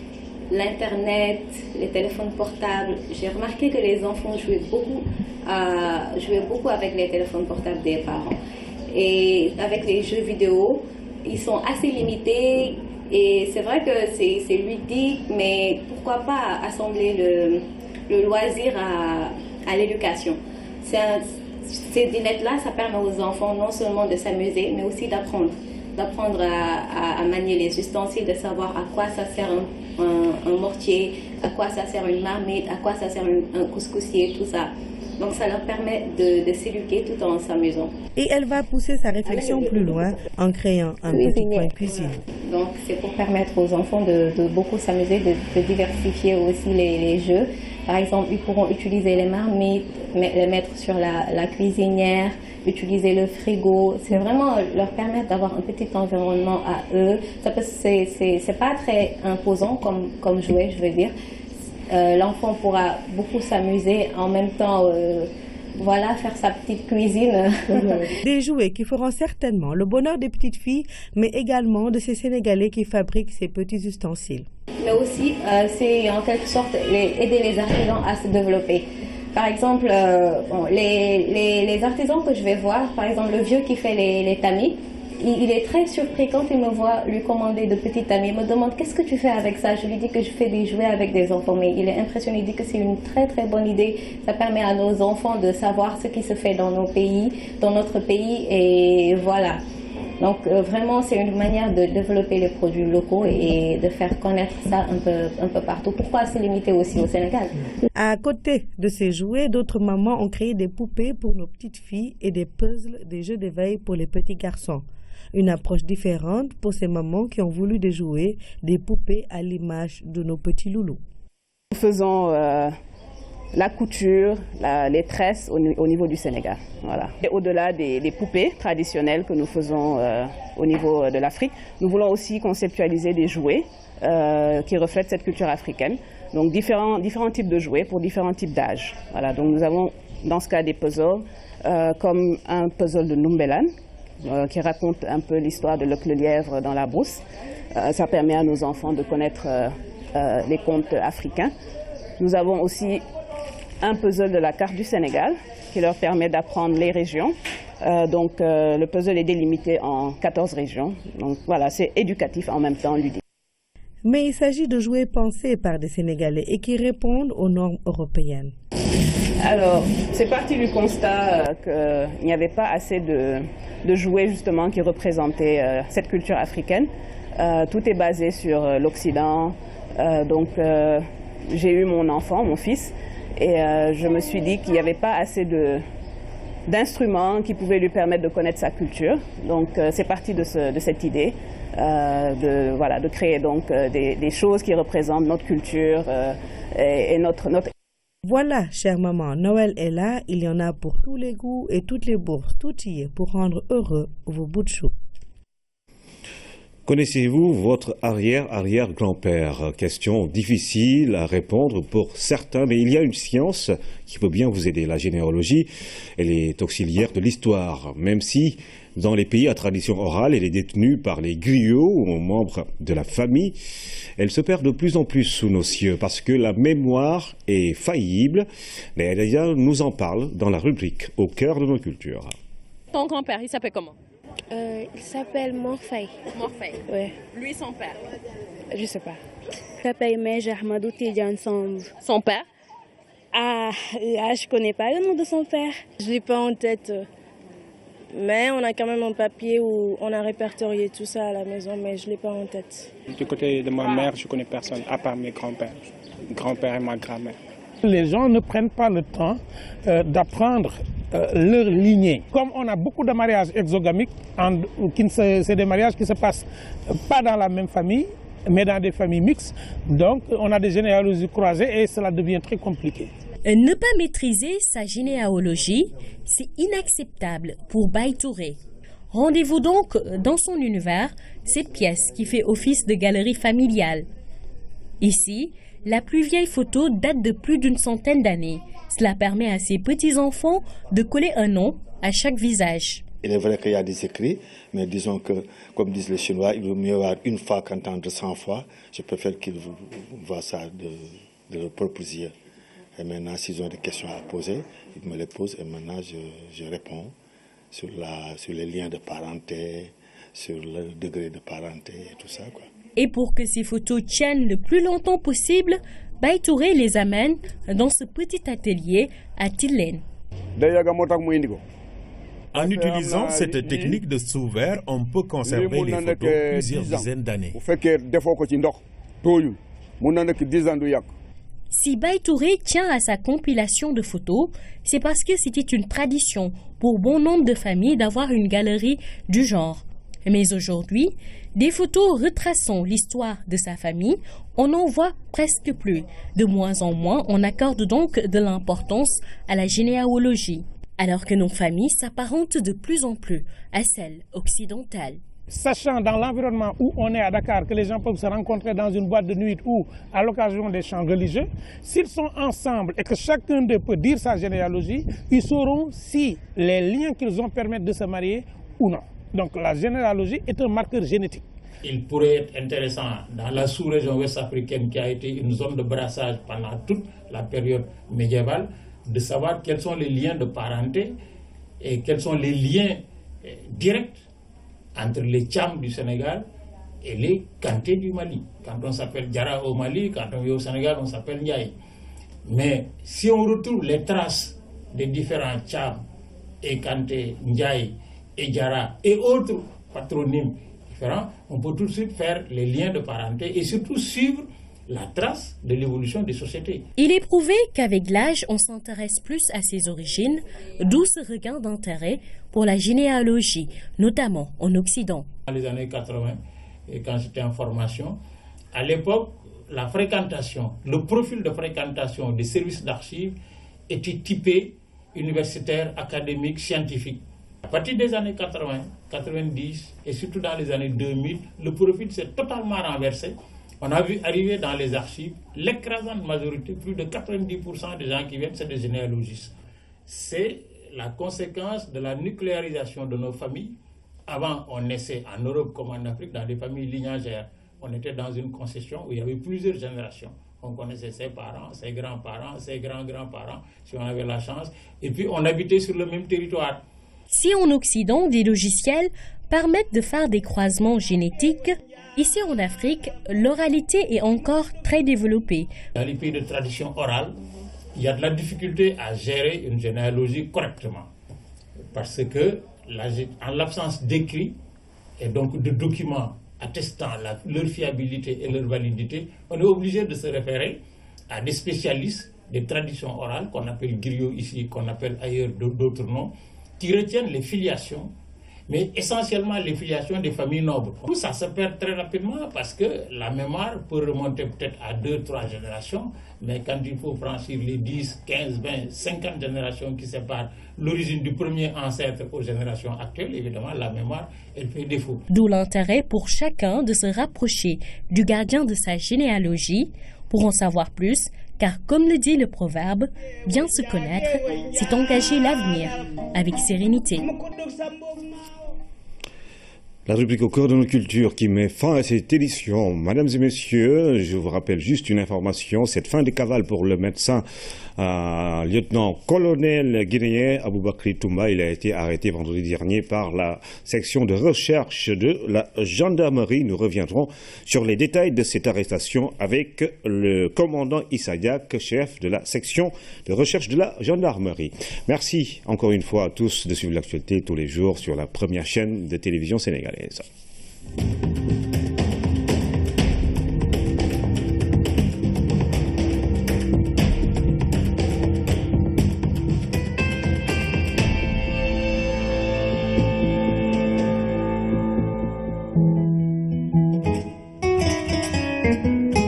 L'Internet, les téléphones portables. J'ai remarqué que les enfants jouaient beaucoup avec les téléphones portables des parents. Et avec les jeux vidéo, ils sont assez limités. Et c'est vrai que c'est ludique, mais pourquoi pas assembler le loisir à l'éducation. Ces dinettes-là, ça permet aux enfants non seulement de s'amuser, mais aussi d'apprendre à manier les ustensiles, de savoir à quoi ça sert un mortier, à quoi ça sert une marmite, à quoi ça sert un couscoussier, tout ça. Donc ça leur permet de s'éduquer tout en s'amusant. Et elle va pousser sa réflexion plus loin en créant un petit coin cuisine. Donc c'est pour permettre aux enfants de beaucoup s'amuser, de diversifier aussi les jeux. Par exemple, ils pourront utiliser les marmites, les mettre sur la cuisinière, utiliser le frigo. C'est vraiment leur permettre d'avoir un petit environnement à eux. C'est pas très imposant comme jouet, je veux dire. L'enfant pourra beaucoup s'amuser en même temps, faire sa petite cuisine. Des jouets qui feront certainement le bonheur des petites filles, mais également de ces Sénégalais qui fabriquent ces petits ustensiles. Mais aussi, c'est en quelque sorte aider les artisans à se développer. Par exemple, les artisans que je vais voir, par exemple le vieux qui fait les tamis, il est très surpris quand il me voit lui commander de petits tamis. Il me demande qu'est-ce que tu fais avec ça. Je lui dis que je fais des jouets avec des enfants, mais il est impressionné. Il dit que c'est une très très bonne idée. Ça permet à nos enfants de savoir ce qui se fait dans notre pays, et voilà. Donc vraiment, c'est une manière de développer les produits locaux et de faire connaître ça un peu partout. Pourquoi se limiter aussi au Sénégal? À côté de ces jouets, d'autres mamans ont créé des poupées pour nos petites filles et des puzzles, des jeux d'éveil pour les petits garçons. Une approche différente pour ces mamans qui ont voulu des jouets, des poupées à l'image de nos petits loulous. Nous faisons la couture, les tresses au niveau du Sénégal. Voilà. Et au-delà des poupées traditionnelles que nous faisons au niveau de l'Afrique, nous voulons aussi conceptualiser des jouets qui reflètent cette culture africaine. Donc différents types de jouets pour différents types d'âges. Voilà. Donc nous avons dans ce cas des puzzles comme un puzzle de Numbelan, qui raconte un peu l'histoire de Luc le lièvre dans la brousse. Ça permet à nos enfants de connaître les contes africains. Nous avons aussi un puzzle de la carte du Sénégal qui leur permet d'apprendre les régions. Le puzzle est délimité en 14 régions. Donc voilà, c'est éducatif en même temps ludique. Mais il s'agit de jouets pensés par des Sénégalais et qui répondent aux normes européennes. Alors, c'est parti du constat qu'il n'y avait pas assez de jouets justement qui représentaient cette culture africaine. Tout est basé sur l'Occident. J'ai eu mon enfant, mon fils, et je me suis dit qu'il n'y avait pas assez d'instruments qui pouvaient lui permettre de connaître sa culture. Donc c'est parti de cette idée de créer donc des choses qui représentent notre culture et notre... Voilà, chère maman, Noël est là, il y en a pour tous les goûts et toutes les bourses, tout y est pour rendre heureux vos bouts de chou. Connaissez-vous votre arrière-arrière-grand-père? Question difficile à répondre pour certains, mais il y a une science qui peut bien vous aider. La généalogie, elle est auxiliaire de l'histoire, même si dans les pays à tradition orale, elle est détenue par les griots ou membres de la famille. Elle se perd de plus en plus sous nos cieux parce que la mémoire est faillible. Mais d'ailleurs, nous en parle dans la rubrique Au cœur de nos cultures. Ton grand-père, il s'appelle comment? Il s'appelle Morfei. Morfei. Ouais. Lui, son père? Je sais pas. Il s'appelle Mej Ahmadou Tidiane Samb. Son père? Ah, là, je connais pas le nom de son père. Je l'ai pas en tête. Mais on a quand même un papier où on a répertorié tout ça à la maison, mais je l'ai pas en tête. Du côté de ma mère, je connais personne, à part mes grands-pères. Grand-père et ma grand-mère. Les gens ne prennent pas le temps d'apprendre leur lignée. Comme on a beaucoup de mariages exogamiques, c'est des mariages qui se passent pas dans la même famille, mais dans des familles mixtes. Donc on a des généalogies croisées et cela devient très compliqué. Ne pas maîtriser sa généalogie, c'est inacceptable pour Baye Touré. Rendez-vous donc dans son univers, cette pièce qui fait office de galerie familiale. Ici, la plus vieille photo date de plus d'une centaine d'années. Cela permet à ses petits-enfants de coller un nom à chaque visage. Il est vrai qu'il y a des écrits, mais disons que, comme disent les Chinois, il vaut mieux voir une fois qu'entendre 100 fois. Je préfère qu'ils voient ça de leur propre yeux. Et maintenant, s'ils ont des questions à poser, ils me les posent et maintenant je réponds sur les liens de parenté, sur le degré de parenté et tout ça, quoi. Et pour que ces photos tiennent le plus longtemps possible, Baye Touré les amène dans ce petit atelier à Tilène. En utilisant cette technique de sous-verre, on peut conserver les photos plusieurs dizaines d'années. Si Baye Touré tient à sa compilation de photos, c'est parce que c'était une tradition pour bon nombre de familles d'avoir une galerie du genre. Mais aujourd'hui, des photos retraçant l'histoire de sa famille, on n'en voit presque plus. De moins en moins, on accorde donc de l'importance à la généalogie, alors que nos familles s'apparentent de plus en plus à celles occidentales. Sachant dans l'environnement où on est à Dakar que les gens peuvent se rencontrer dans une boîte de nuit ou à l'occasion des chants religieux, s'ils sont ensemble et que chacun d'eux peut dire sa généalogie, ils sauront si les liens qu'ils ont permettent de se marier ou non. Donc la généalogie est un marqueur génétique. Il pourrait être intéressant dans la sous-région ouest-africaine qui a été une zone de brassage pendant toute la période médiévale, de savoir quels sont les liens de parenté et quels sont les liens directs entre les Tchams du Sénégal et les Kanté du Mali. Quand on s'appelle Diarra au Mali, quand on vit au Sénégal, on s'appelle Ndiaye. Mais si on retrouve les traces des différents Tchams et Kanté, Ndiaye et Diarra et autres patronymes différents, on peut tout de suite faire les liens de parenté et surtout suivre la trace de l'évolution des sociétés. Il est prouvé qu'avec l'âge, on s'intéresse plus à ses origines, d'où ce regain d'intérêt pour la généalogie, notamment en Occident. Dans les années 80, et quand j'étais en formation, à l'époque, la fréquentation, le profil de fréquentation des services d'archives était typé universitaire, académique, scientifique. À partir des années 80, 90 et surtout dans les années 2000, le profil s'est totalement renversé. On a vu arriver dans les archives l'écrasante majorité, plus de 90% des gens qui viennent, c'est des généalogistes. C'est la conséquence de la nucléarisation de nos familles Avant, on naissait en Europe comme en Afrique dans des familles lignagères. On était dans une concession où il y avait plusieurs générations. On connaissait ses parents, ses grands-parents, ses grands-grands-parents, si on avait la chance. Et puis, on habitait sur le même territoire. Si en Occident, des logiciels permettent de faire des croisements génétiques, ici en Afrique, l'oralité est encore très développée. Dans les pays de tradition orale, il y a de la difficulté à gérer une généalogie correctement. Parce que, en l'absence d'écrits et donc de documents attestant leur fiabilité et leur validité, on est obligé de se référer à des spécialistes des traditions orales, qu'on appelle griots ici, qu'on appelle ailleurs d'autres noms, qui retiennent les filiations, mais essentiellement les filiations des familles nobles. Tout ça se perd très rapidement parce que la mémoire peut remonter peut-être à 2-3 générations, mais quand il faut franchir les 10, 15, 20, 50 générations qui séparent l'origine du premier ancêtre aux générations actuelles, évidemment, la mémoire, elle fait défaut. D'où l'intérêt pour chacun de se rapprocher du gardien de sa généalogie pour en savoir plus, car comme le dit le proverbe, bien se connaître, c'est engager l'avenir avec sérénité. La rubrique au cœur de nos cultures qui met fin à cette édition. Mesdames et messieurs, je vous rappelle juste une information. Cette fin de cavale pour le médecin lieutenant-colonel guinéen Aboubakry Toumba, il a été arrêté vendredi dernier par la section de recherche de la gendarmerie. Nous reviendrons sur les détails de cette arrestation avec le commandant Issa Diak, chef de la section de recherche de la gendarmerie. Merci encore une fois à tous de suivre l'actualité tous les jours sur la première chaîne de télévision sénégalaise.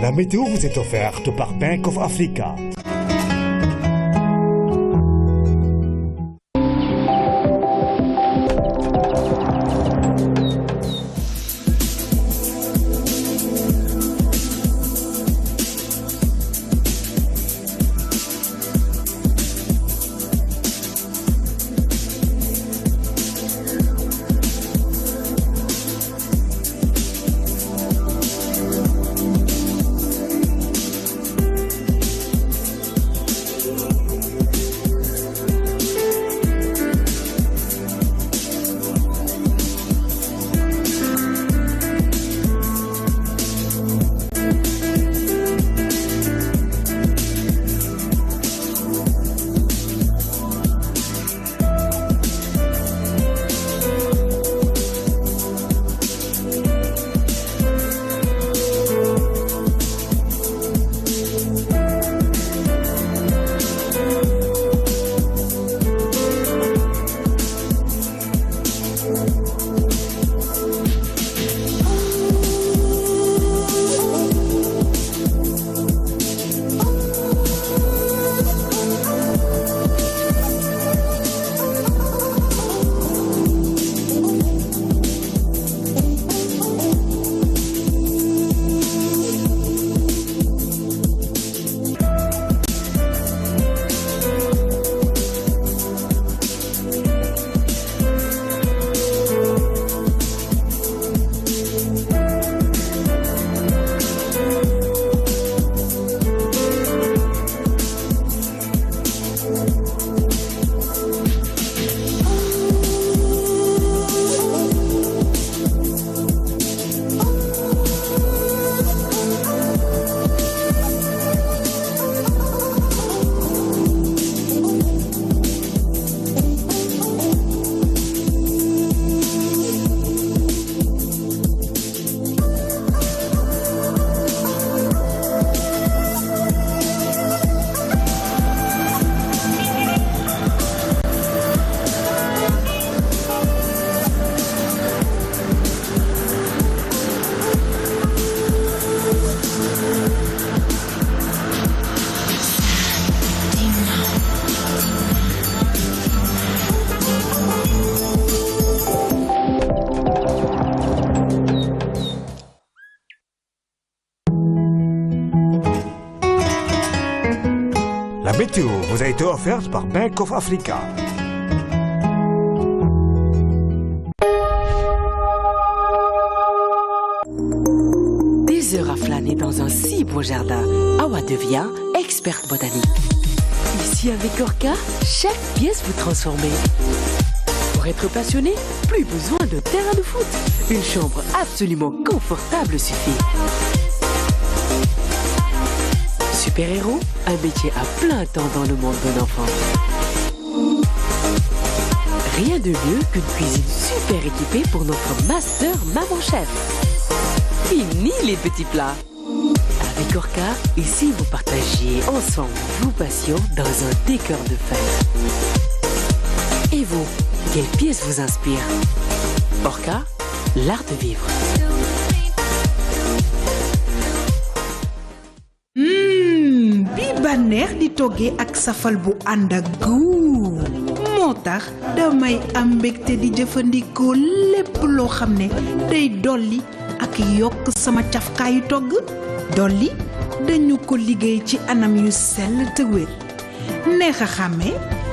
La météo vous est offerte par Bank of Africa. La météo vous a été offerte par Bank of Africa. vos jardins. Awa devient experte botanique. Ici avec Orca, chaque pièce vous transformez. Pour être passionné, plus besoin de terrain de foot. Une chambre absolument confortable suffit. Super-héros, un métier à plein temps dans le monde d'un enfant. Rien de mieux qu'une cuisine super équipée pour notre master maman chef. Fini les petits plats. Avec Orca, ici vous partagiez ensemble vos passions dans un décor de fête. Et vous, quelle pièce vous inspire? Orca, l'art de vivre. Bi bànneex di toggee ak safal bu ànd ak guur moo tax damay am mbégte di jëfandikoo lépp loo xam ne day dolli ak yokk sama cafkaayu togg. dolli dañu ko liggéey ci anam yu sell te wér neex a xàmme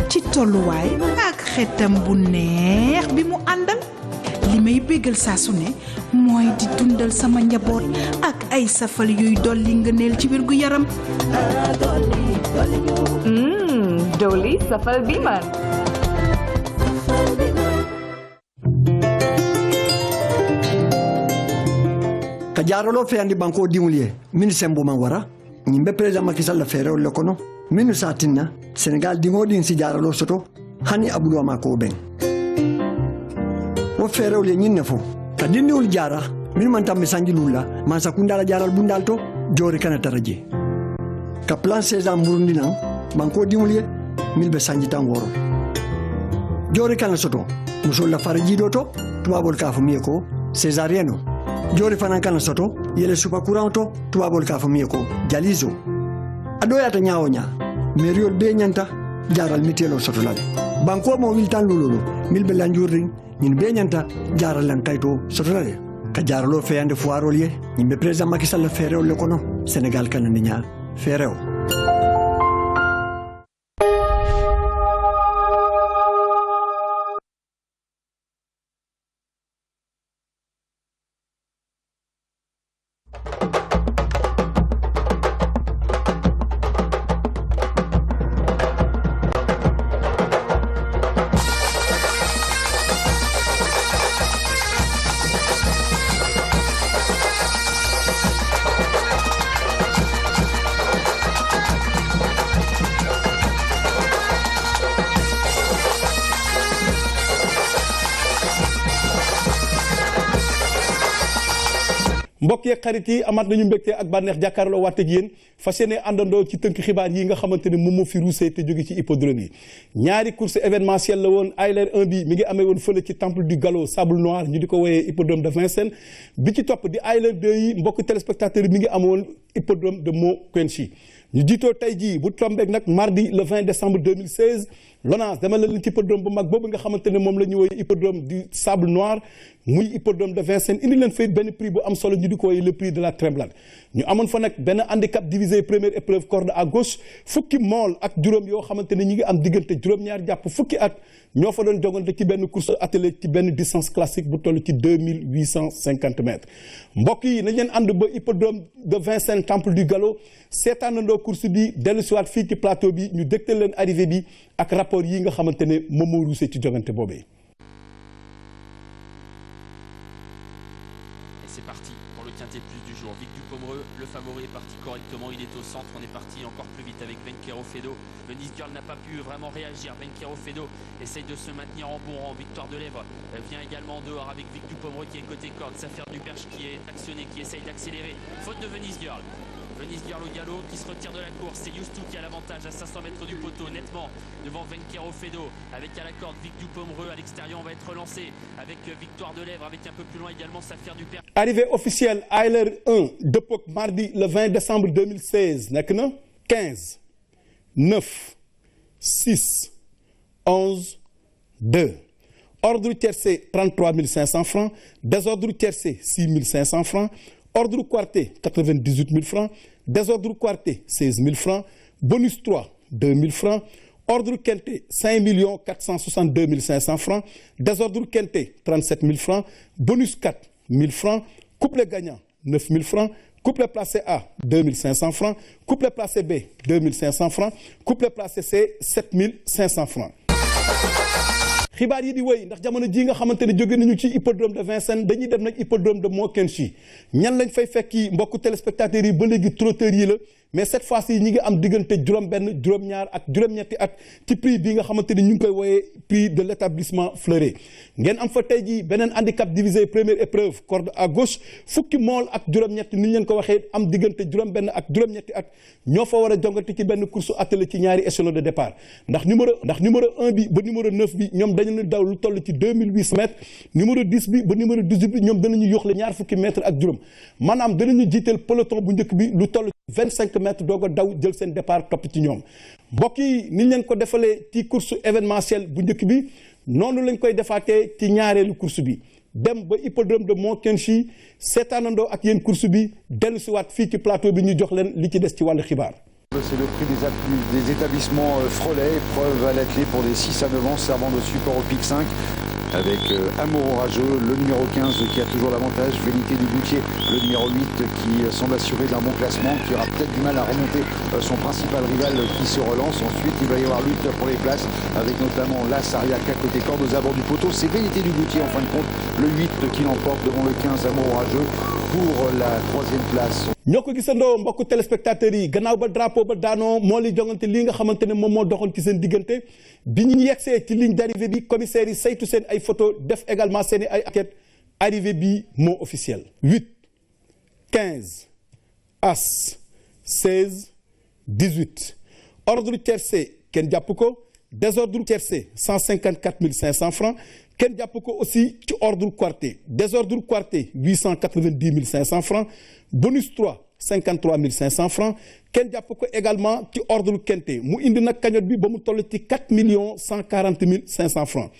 ci tolluwaay ak xetam bu neex bi mu àndal. li may bégal saa su ne mooy di dundal sama njaboot ak ay safal yuy dolli ngëneel ci wér gu yaram. dolli safal bi man. ka jaaralo fe andi banko dimuliye min sembo man wara nyimbe président Macky Sall fere le kono minu satinna Sénégal dingo din si jaaralo soto hani abulu ma ko ben wo fere le nyinne fo ka dindiwul jaara min man tambe sangi lula man sakunda la jaaral bundal to jori kana taraje ka plan César Burundi nan banko dimuliye mil be sangi tangoro jori kana soto musul la faraji do to tubabol ka fumiye ko césarieno jori fana kana soto yele super courant to tubabol ka fumiye ko jalizo adoya ta nyaonya meriol be nyanta jaral mitelo soto lale banko mo wiltan lululu mil be lanjurri ñin be ñanta jaral lan kayto soto lale ka jaralo feyande foirol ye ñimbe président Macky Sall ferew le kono Sénégal kana ni nya ferew. mbokk yeeg xarit yi amaat nañu mbégte ak bànneex jàkkaarloo waat ak yéen fas yéene àndandoo ci tënk xibaar yi nga xamante ne moom moo fi ruusee te jóge ci hippodrome yi ñaari course événementielle la woon Ayler 1 bi mi ngi amee woon fële ci temple du galop sable noir ñu di ko woyee hippodrome de Vincennes bi ci topp di Ayler 2 yi mbokk téléspectateurs yi mi ngi amoon hippodrome de Mont-Quenchi ñu jiitoo tey jii bu tombeek nag mardi le 20 décembre 2016 LONASE dama leen ci hippodrome bu mag boobu nga xamante ne moom la ñu woowee hippodrome du sable noir muy hippodrome de Vincennes indi leen fay benn prix bu am solo ñu di ko woowee le prix de la Tremblade ñu amoon fa nag benn handicap divisé première épreuve corde à gauche fukki mool ak juróom yoo xamante ne ñi ngi am diggante juróom-ñaar jàpp fukki at ñoo fa doon jogante ci benn course attelée ci benn distance classique bu toll ci 2850 mètres mbokk yi nañ leen ànd ba hippodrome de Vincennes temple du galop seetaanandoo course bi dellu siwaat fii ci plateau bi ñu dégtal leen arrivée bi ak rapport yi nga xamante ne moom moo ruusee ci jogante boobee. C'est parti pour le quintet plus du jour. Vic Dupomereux, le favori est parti correctement, il est au centre, on est parti encore plus vite avec Benquero Fedo. Venise Girl n'a pas pu vraiment réagir, Benquero Fedo essaye de se maintenir en bon rang, Victoire de Lèvres vient également dehors avec Vic Dupomereux qui est côté corde, Saphir du Perche qui est actionné, qui essaye d'accélérer, faute de Venise Girl. Venise Girl au galop qui se retire de la course, c'est Youstou qui a l'avantage à 500 mètres du poteau, nettement devant Benquero Fedo, avec à la corde Vic Dupomereux, à l'extérieur on va être relancé avec Victoire de Lèvres, avec un peu plus loin également Saphir du Perche. Arrivée officielle Ayler 1 dëppoo mardi le 20 décembre 2016 nekk na 15 9 6 11 2 ordre tiercé 33 500 francs désordre tiercé 6 500 francs ordre quarté 98 000 francs désordre quarté 16 000 francs bonus 3 2 000 francs ordre quinté 5 462 500 francs désordre quinté 37 000 francs bonus 4 000 francs couplet gagnant 9 000 francs couplet placé A 2500 francs, couplet placé B 2500 francs, couplet placé C 7500 francs. xibaar yi di wéy ndax jamono ji nga xamante ne jóge nañu ci hippodrome de Vincennes dañuy dem nag hippodrome de Montkenchi ñan lañ fay fekki mbokku téléspectateurs yi ba léegi trotteurs yi la mais cette fois-ci ñi ngi am diggante juróom-benn juróom-ñaar ak juróom-ñetti at ci prix bi nga xamante ni ñu ngi koy wooyee prix de l'établissement Fleuret ngeen am fa tey jii beneen handicap divisé première épreuve corde à gauche fukki mool ak juróom-ñetti ni ñu leen ko waxee am diggante juróom-benn ak juróom-ñetti at ñoo fa war a jongati ci benn course attelée ci ñaari échelon de départ ndax numéro 1 bi ba numéro 9 bi ñoom dañu leen daw lu toll ci 2800 mètres numéro 10 bi ba numéro 18 bi ñoom danañu yoxle ñaar fukki mètres ak juróom maanaam danañu jiital peloton bu njëkk bi lu toll 25 mètres doog a daw jël seen départ topp ci ñoom mbokk yi ni ñu leen ko defalee ci course événementielle bu njëkk bi noonu lañ koy defaatee ci ñaareelu course bi dem ba hippodrome de Montkenchi seetaanandoo ak yéen course bi dellu si waat fii ci plateau bi ñu jox leen li ci des ci wàllu xibaar. C'est le prix des établissements Frollet, épreuve à la clé pour les 6 à 9 ans, servant de support au pic 5. Avec Amour Orageux, le numéro 15 qui a toujours l'avantage, Vérité du Goutier, le numéro 8 qui semble assurer d'un bon classement, qui aura peut-être du mal à remonter son principal rival qui se relance. Ensuite, il va y avoir lutte pour les places, avec notamment l'As Ariac à côté corde aux abords du poteau. C'est Vérité du Goutier en fin de compte, le 8 qui l'emporte devant le 15 Amour Orageux pour la 3e place. ñoo ko gisandoo mbokku téléspectateurs yi gannaaw ba drapeau ba daanoo moo li jongante li nga xamante ne moom moo doxoon ci seen diggante bi ñu yegsee ci ligne d'arrivée bi commissaire yi saytu seen ay photo def également seen i ay enquête arrivée bi moo officiel 8 15 As 16 18 ordre tiercé kenn jàpp ko désordre tiercé 154 500 francs kenn jàpp ko aussi ci ordre quarté désordre quarté 890 500 francs bonus 3 53 500 francs kenn jàpp ko également ci ordre quinté mu indi nag cagnotte bi ba mu toll ci 4 140 500 francs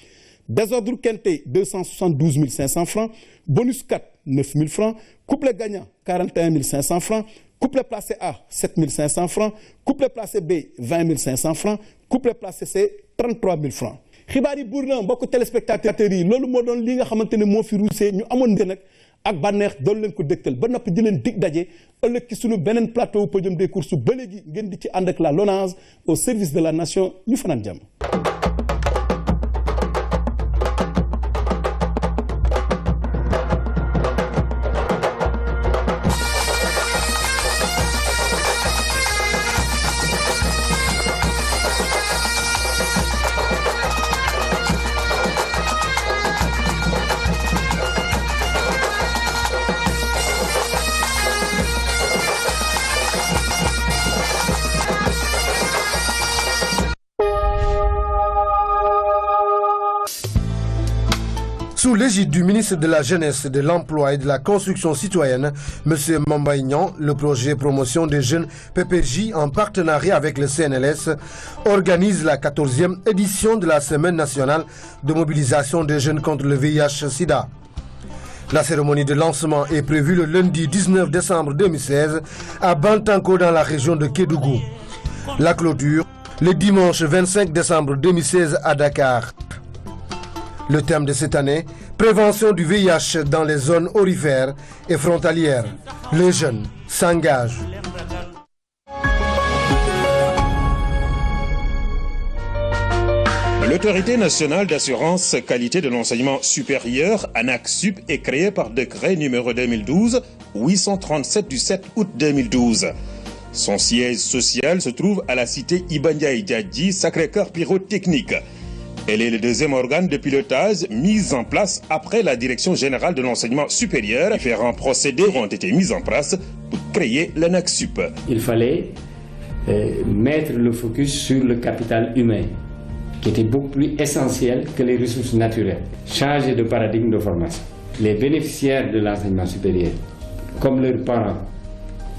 désordre quinté 272 500 francs bonus 4 9 000 francs couplet gagnant 41 500 francs couplet placé A 7 500 francs couplet placé B 20 500 francs couplet placé C 33 000 francs xibaar yi buur na mbokku téléspectateurs yi loolu moo doon li nga xamante ne moo fi ruusee ñu amoon nag ak bànneex doon leen ko dégtal ba noppi di leen dig daje ëllëg ci sunu beneen plateau podium des courses ba léegi ngeen di ci ànd ak la LONASE au service de la nation ñu fanaan jàmm. Sous l'égide du ministre de la Jeunesse, de l'Emploi et de la Construction citoyenne, M. Mambaignan, le projet Promotion des jeunes PPJ en partenariat avec le CNLS organise la 14e édition de la Semaine nationale de mobilisation des jeunes contre le VIH-Sida. La cérémonie de lancement est prévue le lundi 19 décembre 2016 à Bantanko dans la région de Kédougou. La clôture, le dimanche 25 décembre 2016 à Dakar. Le thème de cette année, prévention du VIH dans les zones aurifères et frontalières. Les jeunes s'engagent. L'Autorité nationale d'assurance qualité de l'enseignement supérieur, ANAQ-Sup, est créée par décret numéro 2012-837 du 7 août 2012. Son siège social se trouve à la cité Iba Ndiaye Diadji, Sacré-Cœur Pyrotechnique. Elle est le deuxième organe de pilotage mis en place après la Direction générale de l'enseignement supérieur. Différents procédés ont été mis en place pour créer l'ANAQ-Sup. Il fallait mettre le focus sur le capital humain, qui était beaucoup plus essentiel que les ressources naturelles. Changer de paradigme de formation. Les bénéficiaires de l'enseignement supérieur, comme leurs parents,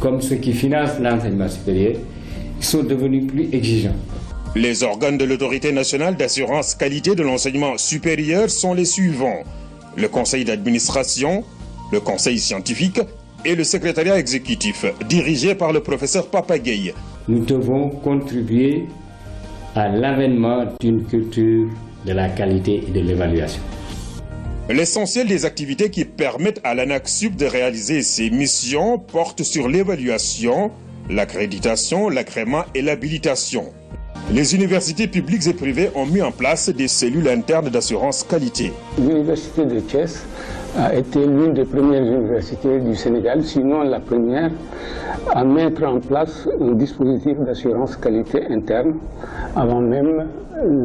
comme ceux qui financent l'enseignement supérieur, sont devenus plus exigeants. Les organes de l'Autorité nationale d'assurance qualité de l'enseignement supérieur sont les suivants: le conseil d'administration, le conseil scientifique et le secrétariat exécutif, dirigé par le professeur Papagay. Nous devons contribuer à l'avènement d'une culture de la qualité et de l'évaluation. L'essentiel des activités qui permettent à l'ANAQ-Sup de réaliser ses missions porte sur l'évaluation, l'accréditation, l'agrément et l'habilitation. Les universités publiques et privées ont mis en place des cellules internes d'assurance qualité. L'université de Thiès a été l'une des premières universités du Sénégal, sinon la première, à mettre en place un dispositif d'assurance qualité interne avant même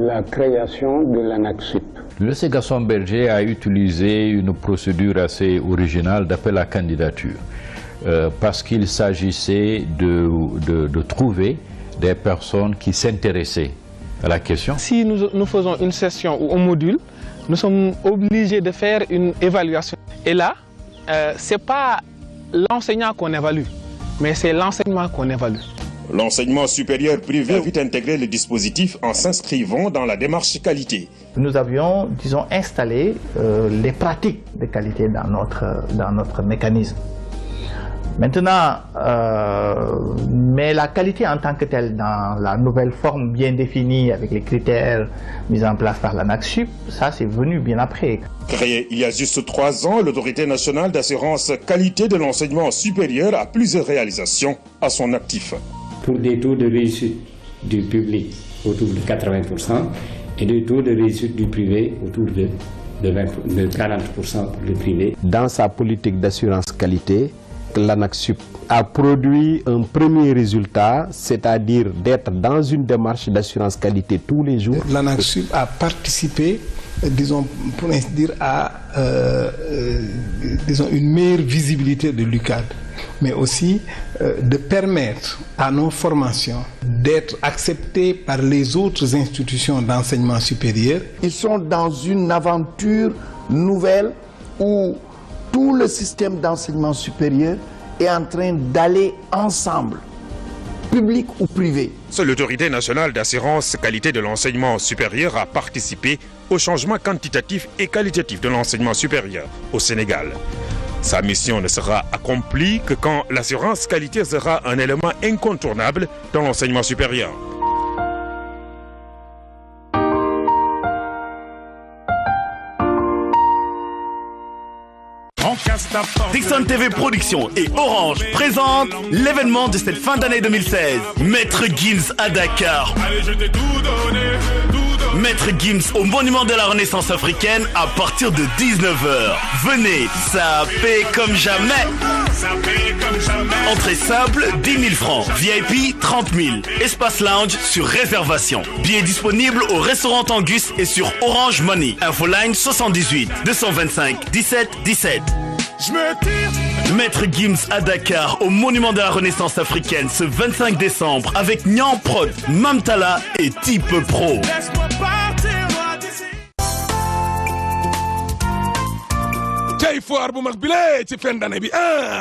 la création de l'ANAQ-Sup. Le Gaston Berger a utilisé une procédure assez originale d'appel à candidature parce qu'il s'agissait de trouver des personnes qui s'intéressaient à la question. Si nous faisons une session ou un module, nous sommes obligés de faire une évaluation. Et là, ce n'est pas l'enseignant qu'on évalue, mais c'est l'enseignement qu'on évalue. L'enseignement supérieur privé a vite intégré le dispositif en s'inscrivant dans la démarche qualité. Nous avions, disons, installé les pratiques de qualité dans notre mécanisme. Maintenant, mais la qualité en tant que telle, dans la nouvelle forme bien définie avec les critères mis en place par l'ANAQ-Sup, ça c'est venu bien après. Créée il y a juste 3 ans, l'Autorité nationale d'assurance qualité de l'enseignement supérieur a plusieurs réalisations à son actif. Pour des taux de réussite du public autour de 80% et des taux de réussite du privé autour de 40% pour le privé. Dans sa politique d'assurance qualité, l'ANAQ-Sup a produit un premier résultat, c'est-à-dire d'être dans une démarche d'assurance qualité tous les jours. L'ANAQ-Sup a participé, disons, pour ainsi dire, à une meilleure visibilité de l'UCAD, mais aussi de permettre à nos formations d'être acceptées par les autres institutions d'enseignement supérieur. Ils sont dans une aventure nouvelle où tout le système d'enseignement supérieur est en train d'aller ensemble, public ou privé. L'Autorité nationale d'assurance qualité de l'enseignement supérieur a participé au changement quantitatif et qualitatif de l'enseignement supérieur au Sénégal. Sa mission ne sera accomplie que quand l'assurance qualité sera un élément incontournable dans l'enseignement supérieur. Dixon TV Productions et Orange présentent l'événement de cette fin d'année 2016. Maître Gims à Dakar. Maître Gims au Monument de la Renaissance africaine à partir de 19h. Venez, ça paie comme jamais. Entrée simple, 10 000 francs. VIP, 30 000. Espace lounge sur réservation. Billets disponibles au restaurant Angus et sur Orange Money. Infoline 78 225 17 17. Maître Gims à Dakar au Monument de la Renaissance africaine ce 25 décembre avec Nyan Prod, Mamtala et Type Pro. tey foire bu mag bile ci fin d'année bi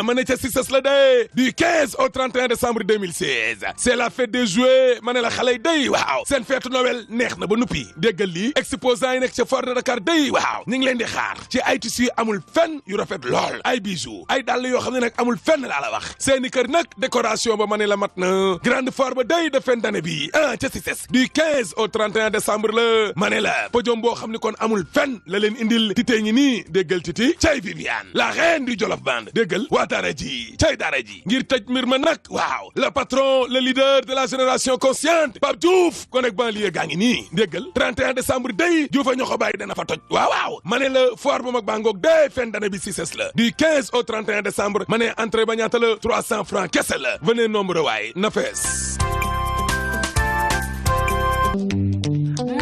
ma ne ca Cissesse la de du 15 au 31 décembre 2016 c'est la fête des jouets ma ne la xale yi day waaw seen fête Noël neex na ba nuppi déggal lii exposants yi nekk ca Foire de Dakar day waaw ñu ngi leen di xaar ci ay tissus amul fenn yu rafet lool ay bijoux ay dàll yoo xam ne nag amul fenn laa la wax seeni kër nag décoration ba ma ne la mat na grande foire ba day de fin d'année bi ca Cissesse du 15 au 31 décembre la ma ne la podium boo xam ne kon amul fenn la leen indil titee ngi nii déggal titi cay Viviane la reine du Jolof Band déggal waa dara ji cay dara ji ngir tëj mbir ma nag waaw le patron le leader de la génération consciente Pape Diouf ko nekk banlieue gaa ngi nii déggal 31 décembre day Diouf a ñoo ko bàyyi dana fa toj waaw ma ne la foire bu mag baa ngoog day fin d'année bi Cissesse la du 15 au 31 décembre ma ne entrée ba ñaata la 300 francs kese la venez nombre waay na fees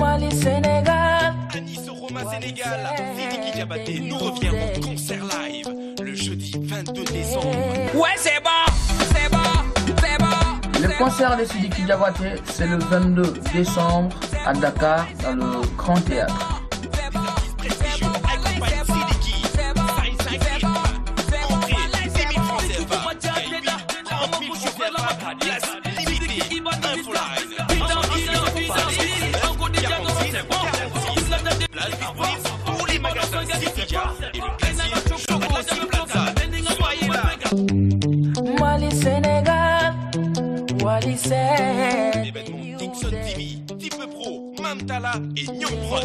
Mali Sénégal Sénégal, Sidiki Diabaté nous revient en concert live le jeudi 22 décembre. Ouais, c'est bon, c'est bon, c'est bon. Le concert de Sidiki Diabaté, c'est le 22 décembre à Dakar, dans le Grand Théâtre. Mali Sénégal, Wally Seck. Événement Dixon TV, Type Pro, Mamtala et Nyan Prod.